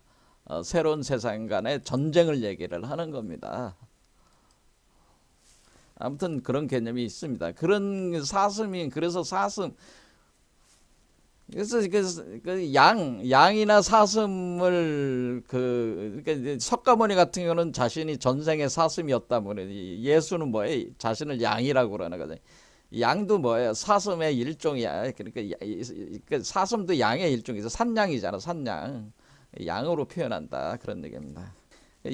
새로운 세상 간의 전쟁을 얘기를 하는 겁니다. 아무튼 그런 개념이 있습니다. 그런 사슴이, 그래서 양이나 사슴을 그러니까 석가모니 같은 경우는 자신이 전생에 사슴이었다 보니, 예수는 뭐예요? 자신을 양이라고 그러는 거죠. 양도 뭐예요? 사슴의 일종이야. 그러니까 사슴도 양의 일종이죠. 산양이잖아, 산양. 양으로 표현한다, 그런 얘기입니다.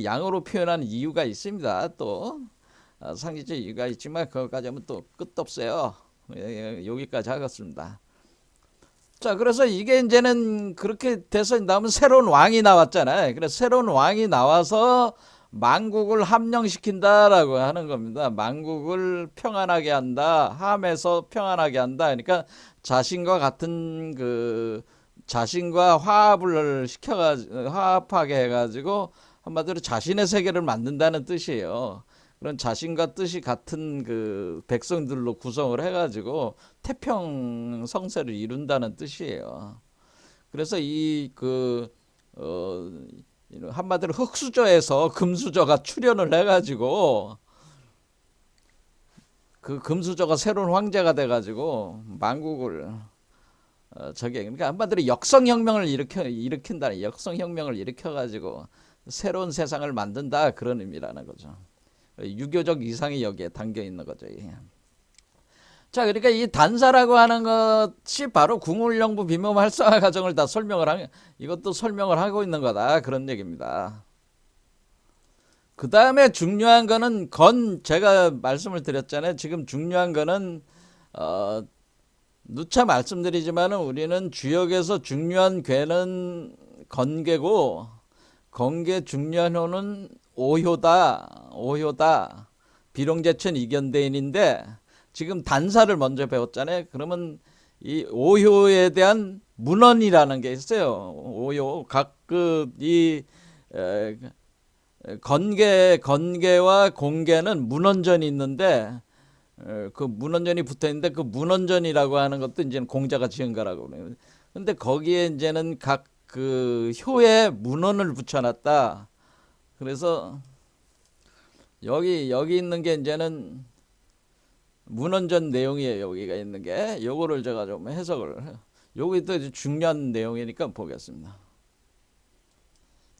양으로 표현하는 이유가 있습니다. 또 상징적 이유가 있지만 그것까지 하면 또 끝도 없어요. 여기까지 하겠습니다. 자, 그래서 이게 이제는 그렇게 돼서 나오면 새로운 왕이 나왔잖아요. 그래서 새로운 왕이 나와서 만국을 함령시킨다라고 하는 겁니다. 만국을 평안하게 한다, 함에서 평안하게 한다. 그러니까 자신과 화합하게 해가지고 한마디로 자신의 세계를 만든다는 뜻이에요. 그런 자신과 뜻이 같은 그 백성들로 구성을 해가지고 태평 성세를 이룬다는 뜻이에요. 그래서 한마디로 흙수저에서 금수저가 출현을 해가지고 그 금수저가 새로운 황제가 돼가지고 만국을 그러니까 한마디로 역성혁명을 일으킨다. 역성혁명을 일으켜가지고 새로운 세상을 만든다, 그런 의미라는 거죠. 유교적 이상이 여기에 담겨 있는 거죠. 자, 그러니까 이 단사라고 하는 것이 바로 궁울영부 비몸 활성화 과정을 다 이것도 설명을 하고 있는 거다, 그런 얘기입니다. 그 다음에 중요한 거는 제가 말씀을 드렸잖아요. 지금 중요한 거는 누차 말씀드리지만은 우리는 주역에서 중요한 괴는 건괴고, 건괴 중요한 호는 오효다. 비룡제천 이견대인인데, 지금 단사를 먼저 배웠잖아요. 그러면 이 오효에 대한 문헌이라는 게 있어요. 오효, 건괴와 공괴는 문헌전이 있는데, 그 문헌전이 붙어 있는데, 그 문헌전이라고 하는 것도 이제는 공자가 지은 거라고 그래요. 근데 거기에 이제는 각 그 효에 문헌을 붙여놨다. 그래서 여기 있는 게 이제는 문헌전 내용이에요. 여기가 있는 게, 요거를 제가 좀 해석을, 요게 또 중요한 내용이니까 보겠습니다.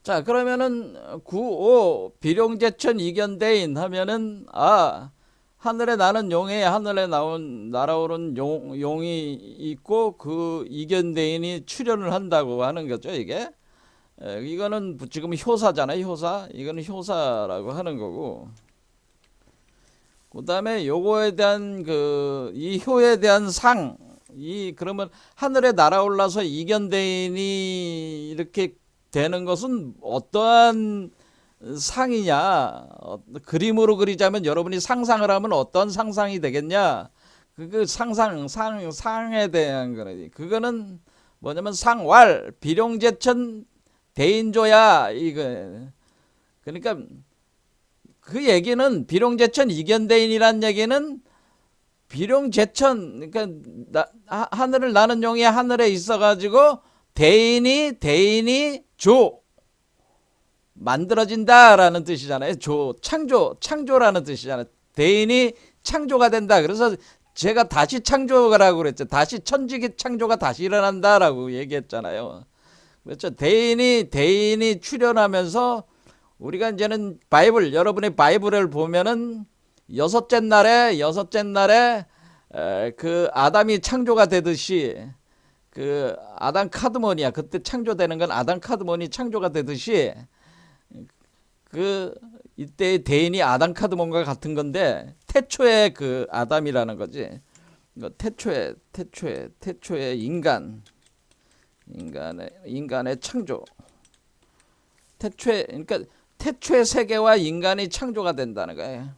자, 그러면은 9.5 비룡제천 이견대인 하면은, 하늘에 나는 하늘에 날아오른 용이 있고, 그 이견대인이 출현을 한다고 하는 거죠, 이게. 이거는 지금 효사잖아요, 효사. 이거는 효사라고 하는 거고. 그 다음에 요거에 대한 이 효에 대한 그러면 하늘에 날아올라서 이견대인이 이렇게 되는 것은 어떠한 상이냐? 그림으로 그리자면 여러분이 상상을 하면 어떤 상상이 되겠냐? 상에 대한 거는 그거는 뭐냐면 상왈 비룡제천 대인조야 이거. 그러니까 그 얘기는 비룡제천 이견대인이란 얘기는 비룡제천 그러니까 하늘을 나는 용이 하늘에 있어가지고 대인이 조 만들어진다라는 뜻이잖아요. 창조라는 뜻이잖아요. 대인이 창조가 된다. 그래서 제가 다시 창조라고 그랬죠. 다시 천지기 창조가 다시 일어난다라고 얘기했잖아요. 그렇죠. 대인이 출현하면서 우리가 이제는 여러분의 바이블을 보면은 여섯째 날에 그 아담이 창조가 되듯이 그 아담 카드몬이야. 그때 창조되는 건 아담 카드몬이 창조가 되듯이 이때의 대인이 아담 카드몬과 같은 건데 태초의 그 아담이라는 거지. 태초의 인간의 창조. 그러니까 태초의 세계와 인간이 창조가 된다는 거예요.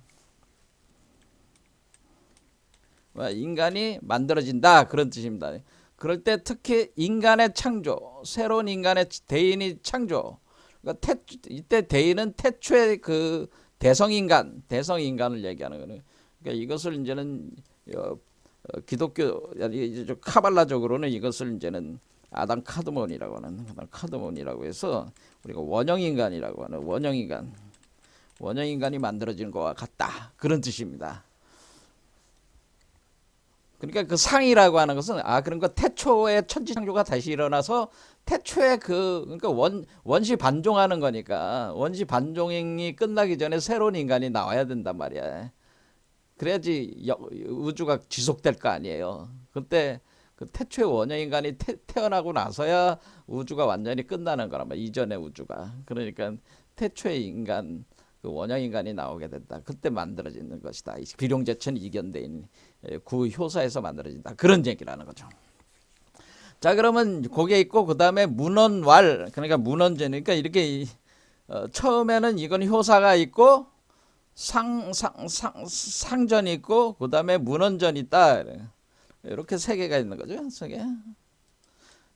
인간이 만들어진다 그런 뜻입니다. 그럴 때 특히 인간의 창조, 새로운 인간의 대인이 창조. 그러니까 이때 대인은 태초의 그 대성인간을 얘기하는 거예요. 그러니까 이것을 이제는 기독교 카발라적으로는 이것을 이제는 아담 카드몬이라고 해서 우리가 원형인간이라고 하는 원형인간이 만들어지는 것과 같다 그런 뜻입니다. 그러니까 그 상이라고 하는 것은 그러니까 태초의 천지창조가 다시 일어나서 태초의 그러니까 원시 반종하는 거니까 원시 반종이 끝나기 전에 새로운 인간이 나와야 된단 말이야. 그래야지 우주가 지속될 거 아니에요. 그때 그 태초의 원형인간이 태어나고 나서야 우주가 완전히 끝나는 거란 말이야. 이전의 우주가. 그러니까 태초의 인간 그 원형인간이 나오게 된다. 그때 만들어지는 것이다. 비룡제천 이견대인 구효사에서 만들어진다. 그런 얘기라는 거죠. 자, 그러면 그게 있고 그 다음에 문헌왈 그러니까 문헌제니까 이렇게 처음에는 이건 효사가 있고 상전이 있고 그 다음에 문헌전이 있다. 이렇게 세 개가 있는 거죠. 세 개.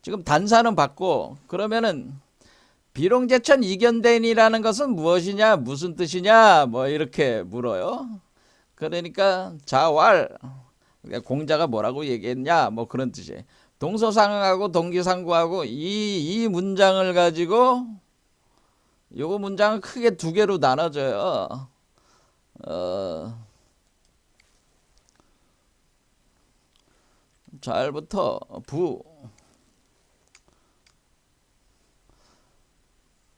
지금 단사는 받고 그러면은 비룡제천 이견대인이라는 것은 무엇이냐 무슨 뜻이냐 뭐 이렇게 물어요. 그러니까 자왈 공자가 뭐라고 얘기했냐 뭐 그런 뜻이에요. 동서상하고 동기상구하고 이 문장을 가지고 요거 문장은 크게 두 개로 나눠져요. 잘부터 부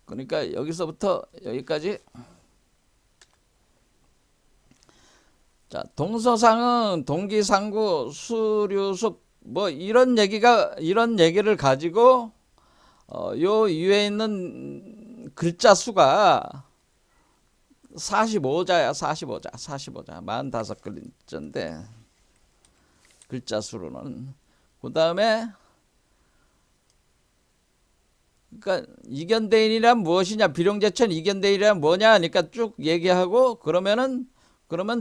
그러니까 여기서부터 여기까지 자 동서상은 동기상구 수류숲 뭐 이런 얘기를 가지고 요 위에 있는 글자 수가 45자야 45자 45글자인데 글자 수로는 그 다음에 그러니까 이견대인이란 무엇이냐 비룡제천 이견대인이란 뭐냐 하니까 쭉 얘기하고 그러면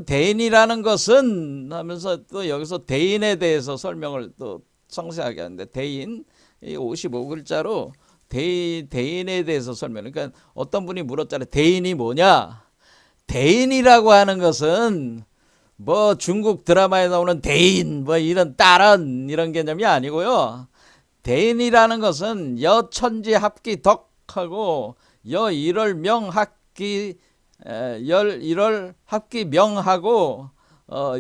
대인이라는 것은 하면서 또 여기서 대인에 대해서 설명을 또 상세하게 하는데 대인 55글자로 대인에 대해서 설명. 그러니까 어떤 분이 물었잖아요. 대인이 뭐냐? 대인이라고 하는 것은 뭐 중국 드라마에 나오는 대인 뭐 이런 딸은 이런 개념이 아니고요. 대인이라는 것은 여천지 합기 덕하고 여일월 명합기 열일월 합기 명하고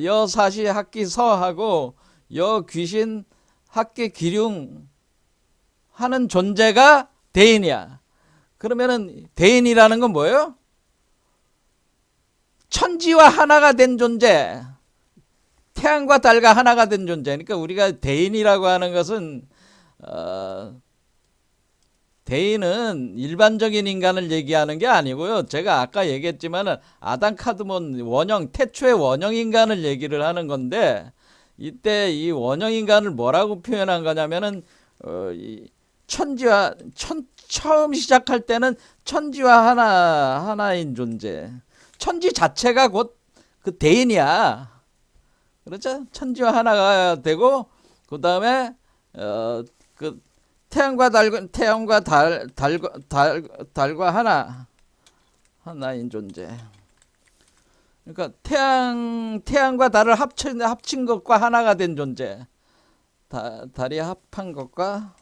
여사시 합기 서하고 여귀신 합기 기륭 하는 존재가 대인이야. 그러면은 대인이라는 건 뭐예요? 천지와 하나가 된 존재, 태양과 달과 하나가 된 존재. 그러니까 우리가 대인이라고 하는 것은 대인은 일반적인 인간을 얘기하는 게 아니고요. 제가 아까 얘기했지만 아담 카드몬 태초의 원형 인간을 얘기를 하는 건데 이때 이 원형 인간을 뭐라고 표현한 거냐면은 이 천지와 처음 시작할 때는 천지와 하나인 존재. 천지 자체가 곧 그 대인이야. 그렇죠? 천지와 하나가 되고 그다음에 그 태양과 달과 하나인 존재. 그러니까 태양과 달을 합친 것과 하나가 된 존재. 달이 합한 것과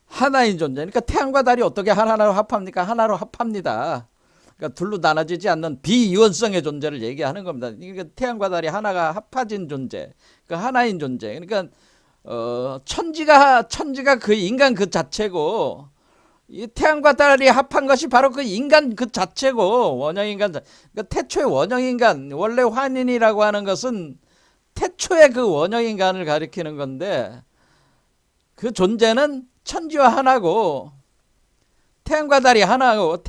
하나인 존재. 그러니까 태양과 달이 어떻게 하나로 합합니까? 하나로 합합니다. 그러니까 둘로 나눠지지 않는 비이원성의 존재를 얘기하는 겁니다. 그러니까 태양과 달이 하나가 합해진 존재, 그 하나인 존재. 그러니까 천지가 그 인간 그 자체고, 이 태양과 달이 합한 것이 바로 그 인간 그 자체고, 원형 인간. 그러니까 태초의 원형 인간, 원래 환인이라고 하는 것은 태초의 그 원형 인간을 가리키는 건데, 그 존재는 천지와 하나고. 태양과 달이 하나고,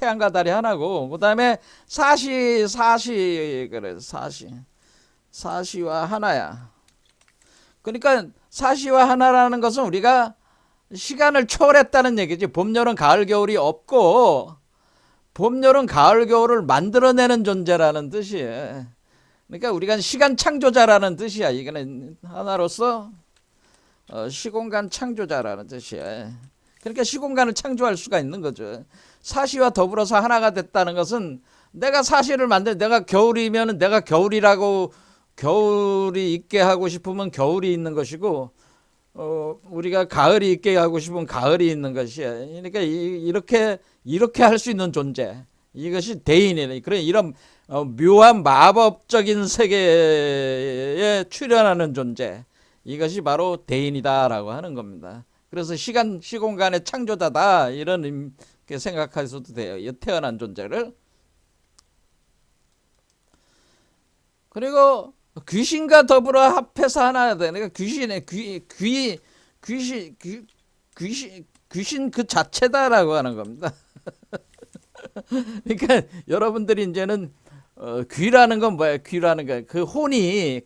그 다음에 사시와 하나야. 그러니까 사시와 하나라는 것은 우리가 시간을 초월했다는 얘기지. 봄, 여름, 가을, 겨울이 없고, 봄, 여름, 가을, 겨울을 만들어내는 존재라는 뜻이에요. 그러니까 우리가 시간 창조자라는 뜻이야. 이거는 하나로서 시공간 창조자라는 뜻이야. 그러니까 시공간을 창조할 수가 있는 거죠. 사시와 더불어서 하나가 됐다는 것은 내가 사시를 내가 겨울이면 내가 겨울이라고, 겨울이 있게 하고 싶으면 겨울이 있는 것이고, 우리가 가을이 있게 하고 싶으면 가을이 있는 것이야. 그러니까 이렇게 할 수 있는 존재. 이것이 대인이네. 그런 이런 묘한 마법적인 세계에 출현하는 존재. 이것이 바로 대인이다라고 하는 겁니다. 그래서 시공간의 창조자다, 이런 이렇게 생각하셔도 돼요. 태어난 존재를. 그리고 귀신과 더불어 합해서 하나 되니까 귀신 그 자체다라고 하는 겁니다. 그러니까 여러분들이 이제는 귀라는 건 뭐야? 귀라는 거, 그 혼이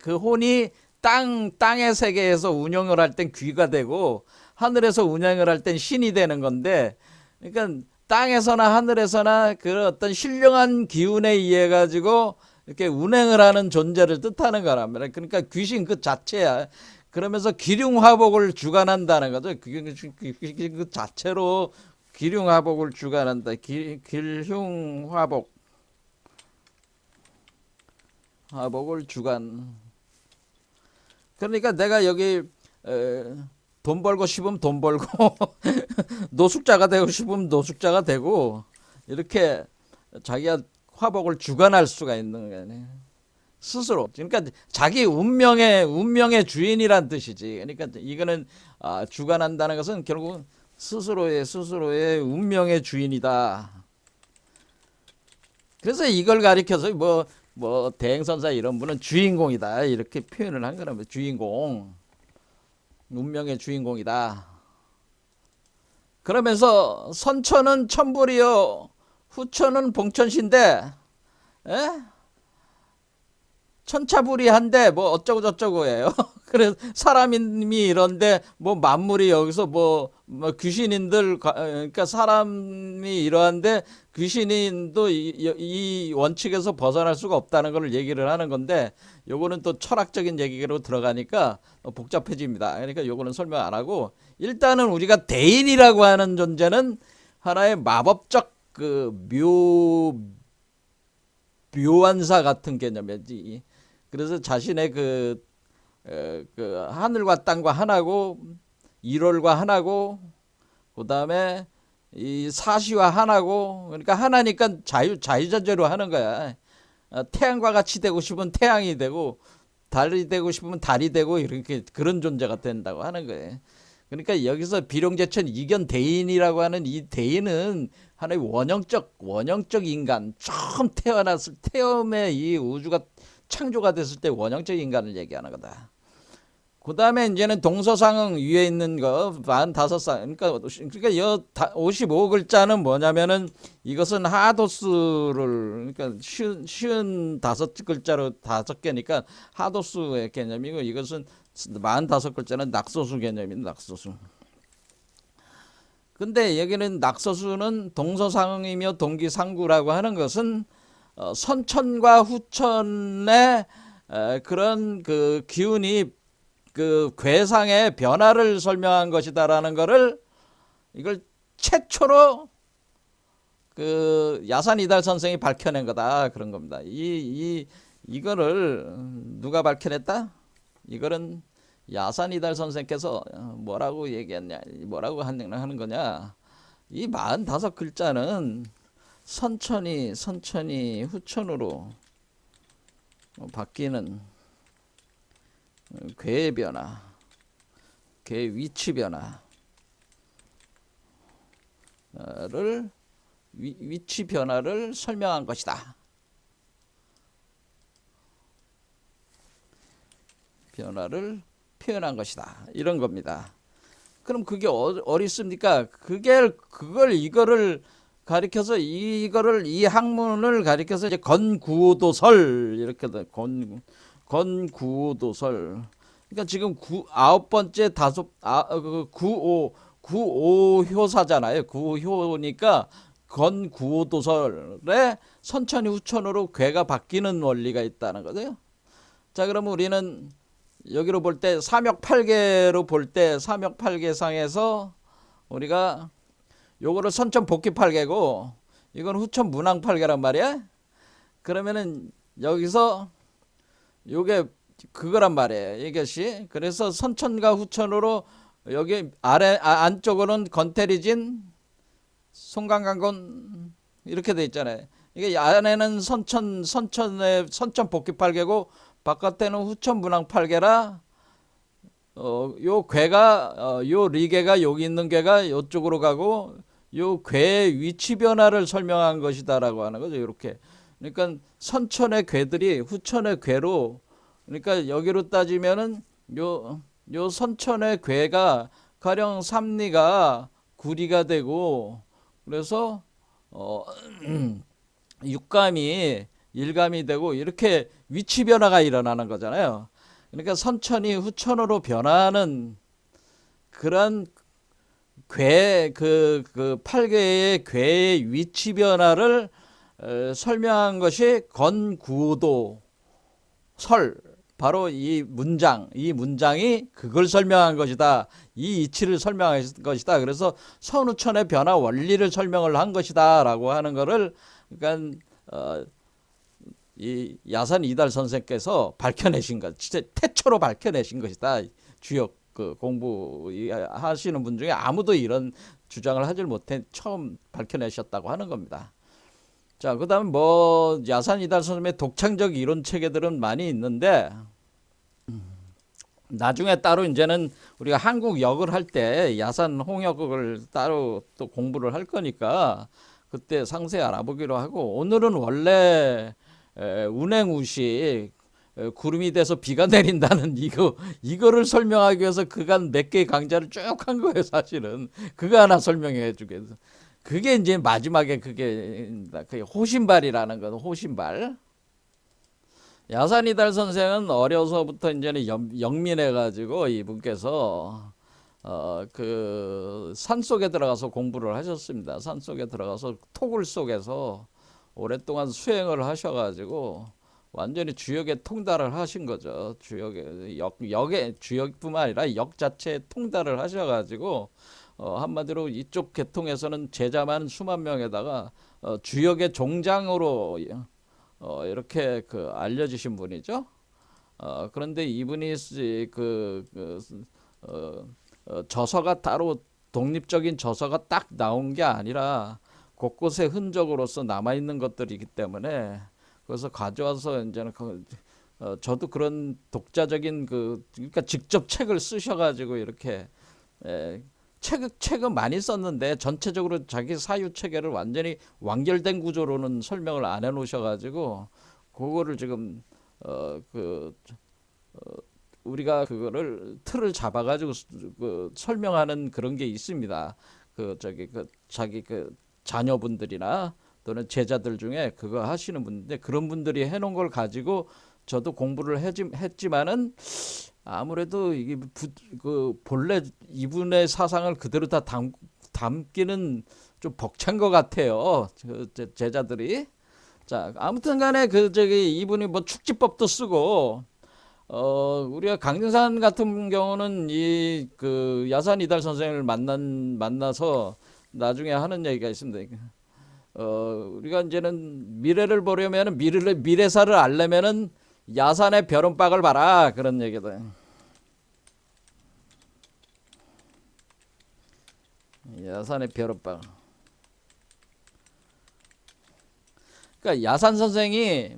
땅의 세계에서 운영을 할 땐 귀가 되고, 하늘에서 운영을 할 땐 신이 되는 건데, 그러니까 땅에서나 하늘에서나 그 어떤 신령한 기운에 의해 가지고 이렇게 운행을 하는 존재를 뜻하는 거랍니다. 그러니까 귀신 그 자체야. 그러면서 기륭화복을 주관한다는 거죠. 그 자체로 기륭화복을 주관한다. 화복을 주관. 그러니까 내가 여기 돈 벌고 싶으면 돈 벌고 노숙자가 되고 싶으면 노숙자가 되고, 이렇게 자기가 화복을 주관할 수가 있는 거네, 스스로. 그러니까 자기 운명의 주인이란 뜻이지. 그러니까 이거는 주관한다는 것은 결국 스스로의 운명의 주인이다. 그래서 이걸 가리켜서 뭐 대행선사 이런 분은 주인공이다, 이렇게 표현을 한 거랍니다. 주인공, 운명의 주인공이다. 그러면서 선천은 천불이요 후천은 봉천신데, 천차불이한데 뭐 어쩌고 저쩌고예요. 그래서 사람이 이런데 뭐 만물이 여기서 뭐 귀신인들, 그러니까 사람이 이러한데 귀신인도 이 원칙에서 벗어날 수가 없다는 걸 얘기를 하는 건데, 요거는 또 철학적인 얘기로 들어가니까 복잡해집니다. 그러니까 요거는 설명 안 하고, 일단은 우리가 대인이라고 하는 존재는 하나의 마법적 그 묘한사 같은 개념이지. 그래서 자신의 그 하늘과 땅과 하나고, 일월과 하나고, 그 다음에 이 사시와 하나고, 그러니까 하나니까 자유자재로 하는 거야. 태양과 같이 되고 싶으면 태양이 되고, 달이 되고 싶으면 달이 되고, 이렇게 그런 존재가 된다고 하는 거예요. 그러니까 여기서 비룡제천 이견 대인이라고 하는 이 대인은 하나의 원형적 인간, 처음 태음에 이 우주가 창조가 됐을 때 원형적 인간을 얘기하는 거다. 그 다음에 이제는 동서상응 위에 있는 거 45상 그러니까 여 55글자는 뭐냐면은 이것은 하도수를 그러니까 쉬운 5글자로 5개니까 하도수의 개념이고 이것은 45글자는 낙서수 개념입니다. 낙서수. 근데 여기는 낙서수는 동서상응이며 동기상구라고 하는 것은 선천과 후천의 그런 그 기운이 그 괴상의 변화를 설명한 것이다라는 것을 이걸 최초로 그 야산이달 선생이 밝혀낸 거다 그런 겁니다. 이거를 누가 밝혀냈다? 이거는 야산이달 선생께서 뭐라고 얘기했냐, 뭐라고 하는 거냐? 이 45글자는 선천이 후천으로 바뀌는 괴의 변화, 괴 위치 변화를 위치 변화를 설명한 것이다. 변화를 표현한 것이다. 이런 겁니다. 그럼 그게 어디 있습니까? 이거를 가리켜서 이 학문을 가리켜서 이제 건구도설 이렇게 돼. 건구도설. 그러니까 지금 9번째 구오효사잖아요. 구효니까 건구도설에 선천이 후천으로 괴가 바뀌는 원리가 있다는 거죠. 자, 그러면 우리는 여기로 볼 때 삼역팔계로 볼 때 삼역팔계상에서 우리가 요거를 선천 복귀팔계고 이건 후천 문항팔계란 말이야. 그러면은 여기서 요게 그거란 말이에요. 이것이 그래서 선천과 후천으로 여기 안쪽으로는 건태리진 송강강건 이렇게 돼 있잖아요. 이게 안에는 선천 복귀팔계고 바깥에는 후천 문항팔계라. 요 괴가 요 리괴가 여기 있는 괴가 요쪽으로 가고 요 괴의 위치 변화를 설명한 것이다라고 하는 거죠. 이렇게. 그러니까 선천의 괴들이 후천의 괴로 그러니까 여기로 따지면은 요 선천의 괴가 가령 3리가 9리가 되고 그래서 육감이 일감이 되고 이렇게 위치 변화가 일어나는 거잖아요. 그러니까 선천이 후천으로 변하는 그런 그 8괴의 괴의 위치 변화를 설명한 것이 건구도 설 바로 이 문장이 그걸 설명한 것이다. 이 이치를 설명한 것이다. 그래서 선후천의 변화 원리를 설명을 한 것이다라고 하는 것을 그러니까 이 야산 이달 선생께서 밝혀내신 것, 진짜 태초로 밝혀내신 것이다. 주역 그 공부 하시는 분 중에 아무도 이런 주장을 하질 못해 처음 밝혀내셨다고 하는 겁니다. 자, 그다음 뭐 야산 이달 선생의 독창적 이론 체계들은 많이 있는데 나중에 따로 이제는 우리가 한국 역을 할 때 야산 홍역을 따로 또 공부를 할 거니까 그때 상세히 알아보기로 하고 오늘은 원래 운행우시 구름이 돼서 비가 내린다는 이거를 설명하기 위해서 그간 몇 개의 강좌를 쭉 한 거예요. 사실은 그거 하나 설명해 주겠어. 그게 이제 마지막에 그게 호신발이라는 건 호신발. 야산이달 선생은 어려서부터 이제는 영민해 가지고 이분께서 그 산속에 들어가서 공부를 하셨습니다. 산속에 들어가서 토굴 속에서 오랫동안 수행을 하셔가지고 완전히 주역에 통달을 하신 거죠. 주역에 역의 주역뿐만 아니라 역 자체에 통달을 하셔가지고 한마디로 이쪽 계통에서는 제자만 수만 명에다가 주역의 종장으로 이렇게 그 알려지신 분이죠. 그런데 이분이 저서가 따로 독립적인 저서가 딱 나온 게 아니라 곳곳에 흔적으로서 남아 있는 것들이기 때문에 그래서 가져와서 이제는 저도 그런 독자적인 그러니까 직접 책을 쓰셔가지고 이렇게 책은 많이 썼는데 전체적으로 자기 사유 체계를 완전히 완결된 구조로는 설명을 안 해놓으셔가지고 그거를 지금 우리가 그거를 틀을 잡아가지고 그 설명하는 그런 게 있습니다. 자기 자녀분들이나 또는 제자들 중에 그거 하시는 분인데 그런 분들이 해놓은 걸 가지고 저도 공부를 했지만은 아무래도 이게 그 본래 이분의 사상을 그대로 다 담기는 좀 벅찬 것 같아요. 제자들이. 자, 아무튼 간에 이분이 뭐 축지법도 쓰고, 우리가 강릉산 같은 경우는 이 그 야산 이달 선생을 만나서 나중에 하는 얘기가 있습니다. 우리가 이제는 미래를 보려면은 미래사를 알려면은 야산의 벼른박을 봐라. 그런 얘기다. 야산의 벼른박. 그러니까 야산 선생이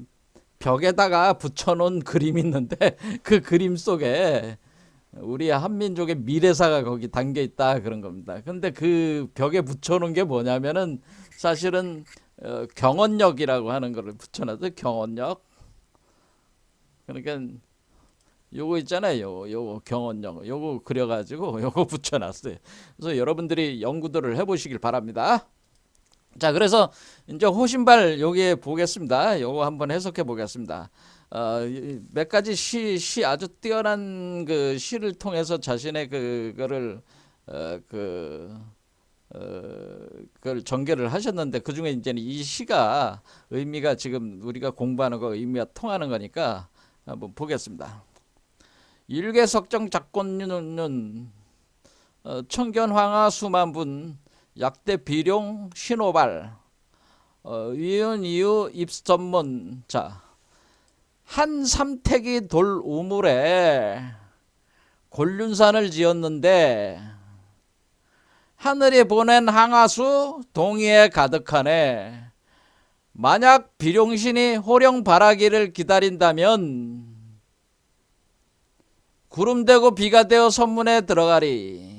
벽에다가 붙여놓은 그림이 있는데 그 그림 속에 우리 한민족의 미래사가 거기 담겨 있다 그런 겁니다. 근데 그 벽에 붙여놓은 게 뭐냐면은 사실은 경원역이라고 하는 거를 붙여놨어요. 경원역. 그러니까 요거 있잖아요. 요거 경원역. 요거 그려가지고 요거 붙여놨어요. 그래서 여러분들이 연구들을 해보시길 바랍니다. 자, 그래서 이제 호신발 여기에 보겠습니다. 요거 한번 해석해 보겠습니다. 몇 가지 아주 뛰어난 그 시를 통해서 자신의 그거를 그걸 전개를 하셨는데 그 중에 이제는 이 시가 의미가 지금 우리가 공부하는 거 의미가 통하는 거니까 한번 보겠습니다. 일개석정 작권윤 청견황하 수만분 약대 비룡 신호발 위은 이유 입전문. 자, 한 삼택이 돌 우물에 곤륜산을 지었는데 하늘이 보낸 항하수 동이에 가득하네. 만약 비룡신이 호령바라기를 기다린다면 구름 되고 비가 되어 선문에 들어가리.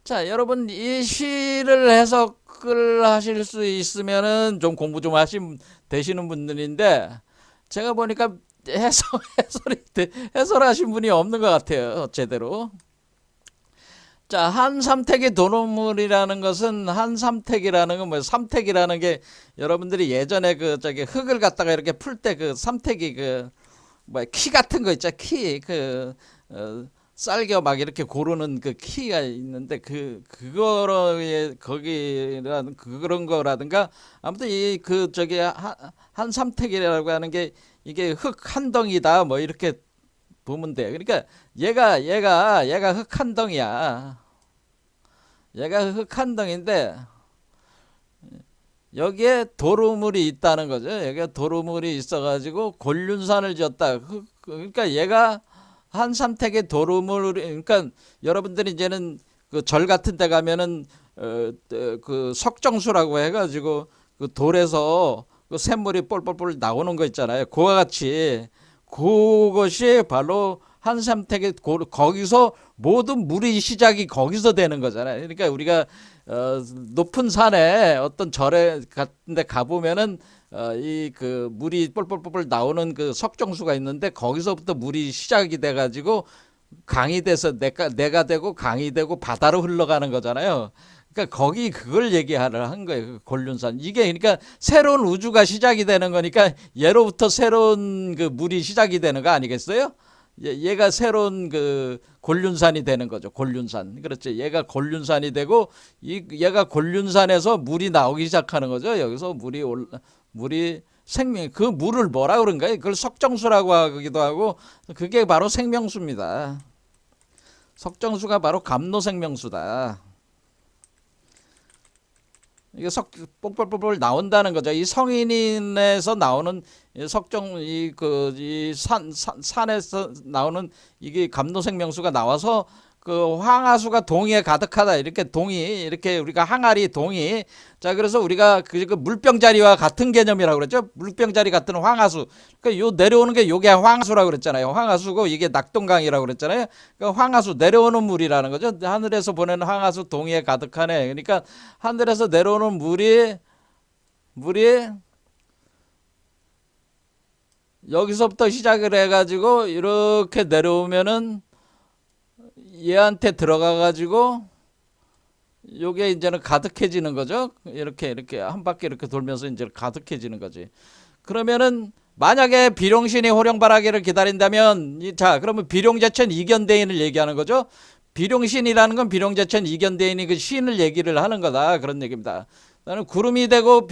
자, 여러분 이 시를 해석을 하실 수 있으면은 좀 공부 좀 되시는 분들인데 제가 보니까 해설하신 분이 없는 것 같아요. 제대로. 자, 한삼택의 도루물이라는 것은 한삼택이라는 건 뭐 삼택이라는 게 여러분들이 예전에 흙을 갖다가 이렇게 풀 때 그 삼택이 키 같은 거 있죠. 키 쌀겨 막 이렇게 고르는 그 키가 있는데 그거에 거기라는 그런 거라든가 아무튼 한삼택이라고 하는 게 이게 흙 한 덩이다 뭐 이렇게 보면 돼요. 그러니까 얘가 흙 한 덩이야. 얘가 흙 한 덩인데 여기에 도루물이 있다는 거죠. 여기에 도루물이 있어가지고 곤륜산을 지었다. 그러니까 얘가 한삼택의 도루물. 그러니까 여러분들이 이제는 그 절 같은 데 가면은 그 석정수라고 해가지고 그 돌에서 그 샘물이 뻘뻘뻘 나오는 거 있잖아요. 그와 같이 그것이 바로 한삼택의 거기서 모든 물의 시작이 거기서 되는 거잖아요. 그러니까 우리가 높은 산에 어떤 절에 같은 데 가보면은 이 그 물이 뻘뻘뻘 나오는 그 석정수가 있는데 거기서부터 물이 시작이 돼 가지고 강이 돼서 내가 되고 강이 되고 바다로 흘러가는 거잖아요. 그러니까 거기 그걸 얘기하려 한 거예요. 그 곤륜산. 이게 그러니까 새로운 우주가 시작이 되는 거니까 얘로부터 새로운 그 물이 시작이 되는 거 아니겠어요? 얘가 새로운 그 곤륜산이 되는 거죠. 곤륜산. 그렇죠. 얘가 곤륜산이 되고 얘가 곤륜산에서 물이 나오기 시작하는 거죠. 여기서 물이 생명, 그 물을 뭐라 그런가요? 그걸 석정수라고 하기도 하고 그게 바로 생명수입니다. 석정수가 바로 감로생명수다. 이게 뽕뽕뽕 나온다는 거죠. 이 성인에서 나오는 산에서 나오는 이게 감로생명수가 나와서 그 황하수가 동이에 가득하다. 이렇게 우리가 항아리 동이. 자, 그래서 우리가 그 물병자리와 같은 개념이라고 그랬죠. 물병자리 같은 황하수. 그러니까 요 내려오는 게 요게 황하수라고 그랬잖아요. 황하수고 이게 낙동강이라고 그랬잖아요. 그러니까 황하수 내려오는 물이라는 거죠. 하늘에서 보내는 황하수 동이에 가득하네. 그러니까 하늘에서 내려오는 물이 여기서부터 시작을 해가지고 이렇게 내려오면은 얘한테 들어가가지고 요게 이제는 가득해지는 거죠. 이렇게 한 바퀴 이렇게 돌면서 이제 가득해지는 거지. 그러면은 만약에 비룡신이 호령바라기를 기다린다면 자 그러면 비룡제천 이견대인을 얘기하는 거죠. 비룡신이라는 건 비룡제천 이견대인이 그 신을 얘기를 하는 거다 그런 얘기입니다. 나는 구름이 되고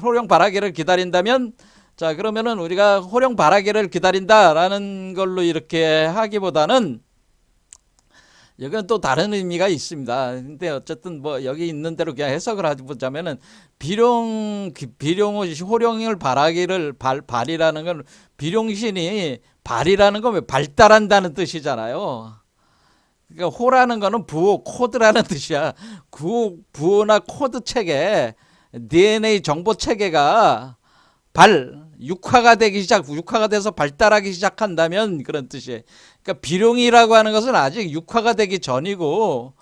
호령바라기를 기다린다면 자 그러면은 우리가 호령바라기를 기다린다라는 걸로 이렇게 하기보다는 이건 또 다른 의미가 있습니다. 근데 어쨌든 뭐 여기 있는 대로 그냥 해석을 하자면은 비룡 호령을 바라기를 발이라는 건 비룡신이 발이라는 건 왜 발달한다는 뜻이잖아요. 그러니까 호라는 거는 부호 코드라는 뜻이야. 부호나 코드 체계 DNA 정보 체계가 육화가 돼서 발달하기 시작한다면 그런 뜻이에요. 그러니까 비룡이라고 하는 것은 아직 육화가 되기 전이고,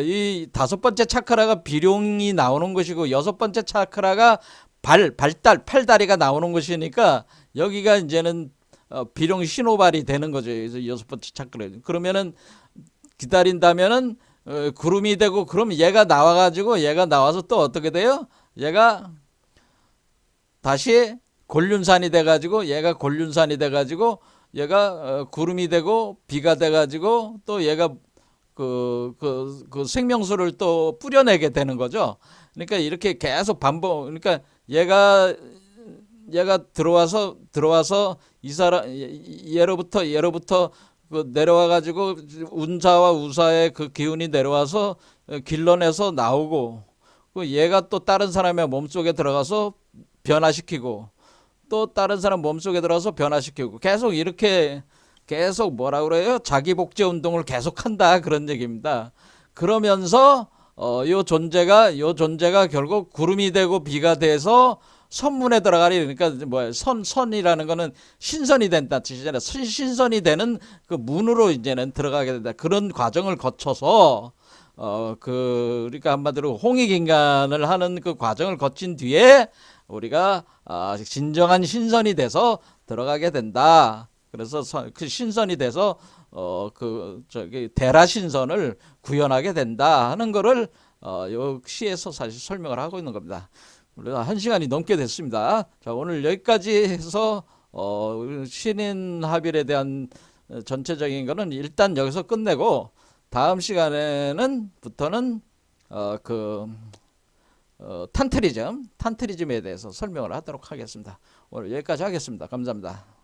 이 다섯 번째 차크라가 비룡이 나오는 것이고, 여섯 번째 차크라가 팔다리가 나오는 것이니까, 여기가 이제는, 비룡 신호발이 되는 거죠. 그래서 여섯 번째 차크라. 그러면은, 기다린다면은, 구름이 되고, 그럼 얘가 나와서 또 어떻게 돼요? 얘가 다시 곤륜산이 돼가지고 얘가 구름이 되고 비가 돼가지고 또 얘가 그 생명수를 또 뿌려내게 되는 거죠. 그러니까 이렇게 계속 반복. 그러니까 얘가 들어와서 이 사람 얘로부터 그 내려와가지고 운사와 우사의 그 기운이 내려와서 길러내서 나오고 그 얘가 또 다른 사람의 몸속에 들어가서 변화시키고 또 다른 사람 몸속에 들어서 변화시키고 계속 이렇게 계속 뭐라 그래요? 자기 복제 운동을 계속한다 그런 얘기입니다. 그러면서 요 존재가 결국 구름이 되고 비가 돼서 선문에 들어가리. 그러니까 뭐야 선이라는 거는 신선이 된다 뜻이잖아요. 신선이 되는 그 문으로 이제는 들어가게 된다. 그런 과정을 거쳐서 그러니까 한마디로 홍익인간을 하는 그 과정을 거친 뒤에 우리가 진정한 신선이 돼서 들어가게 된다. 그래서 그 신선이 돼서 대라 신선을 구현하게 된다 하는 거를 요 시에서 사실 설명을 하고 있는 겁니다. 우리가 1시간이 넘게 됐습니다. 자, 오늘 여기까지 해서 신인합일에 대한 전체적인 거는 일단 여기서 끝내고 다음 시간에는 탄트리즘에 대해서 설명을 하도록 하겠습니다. 오늘 여기까지 하겠습니다. 감사합니다.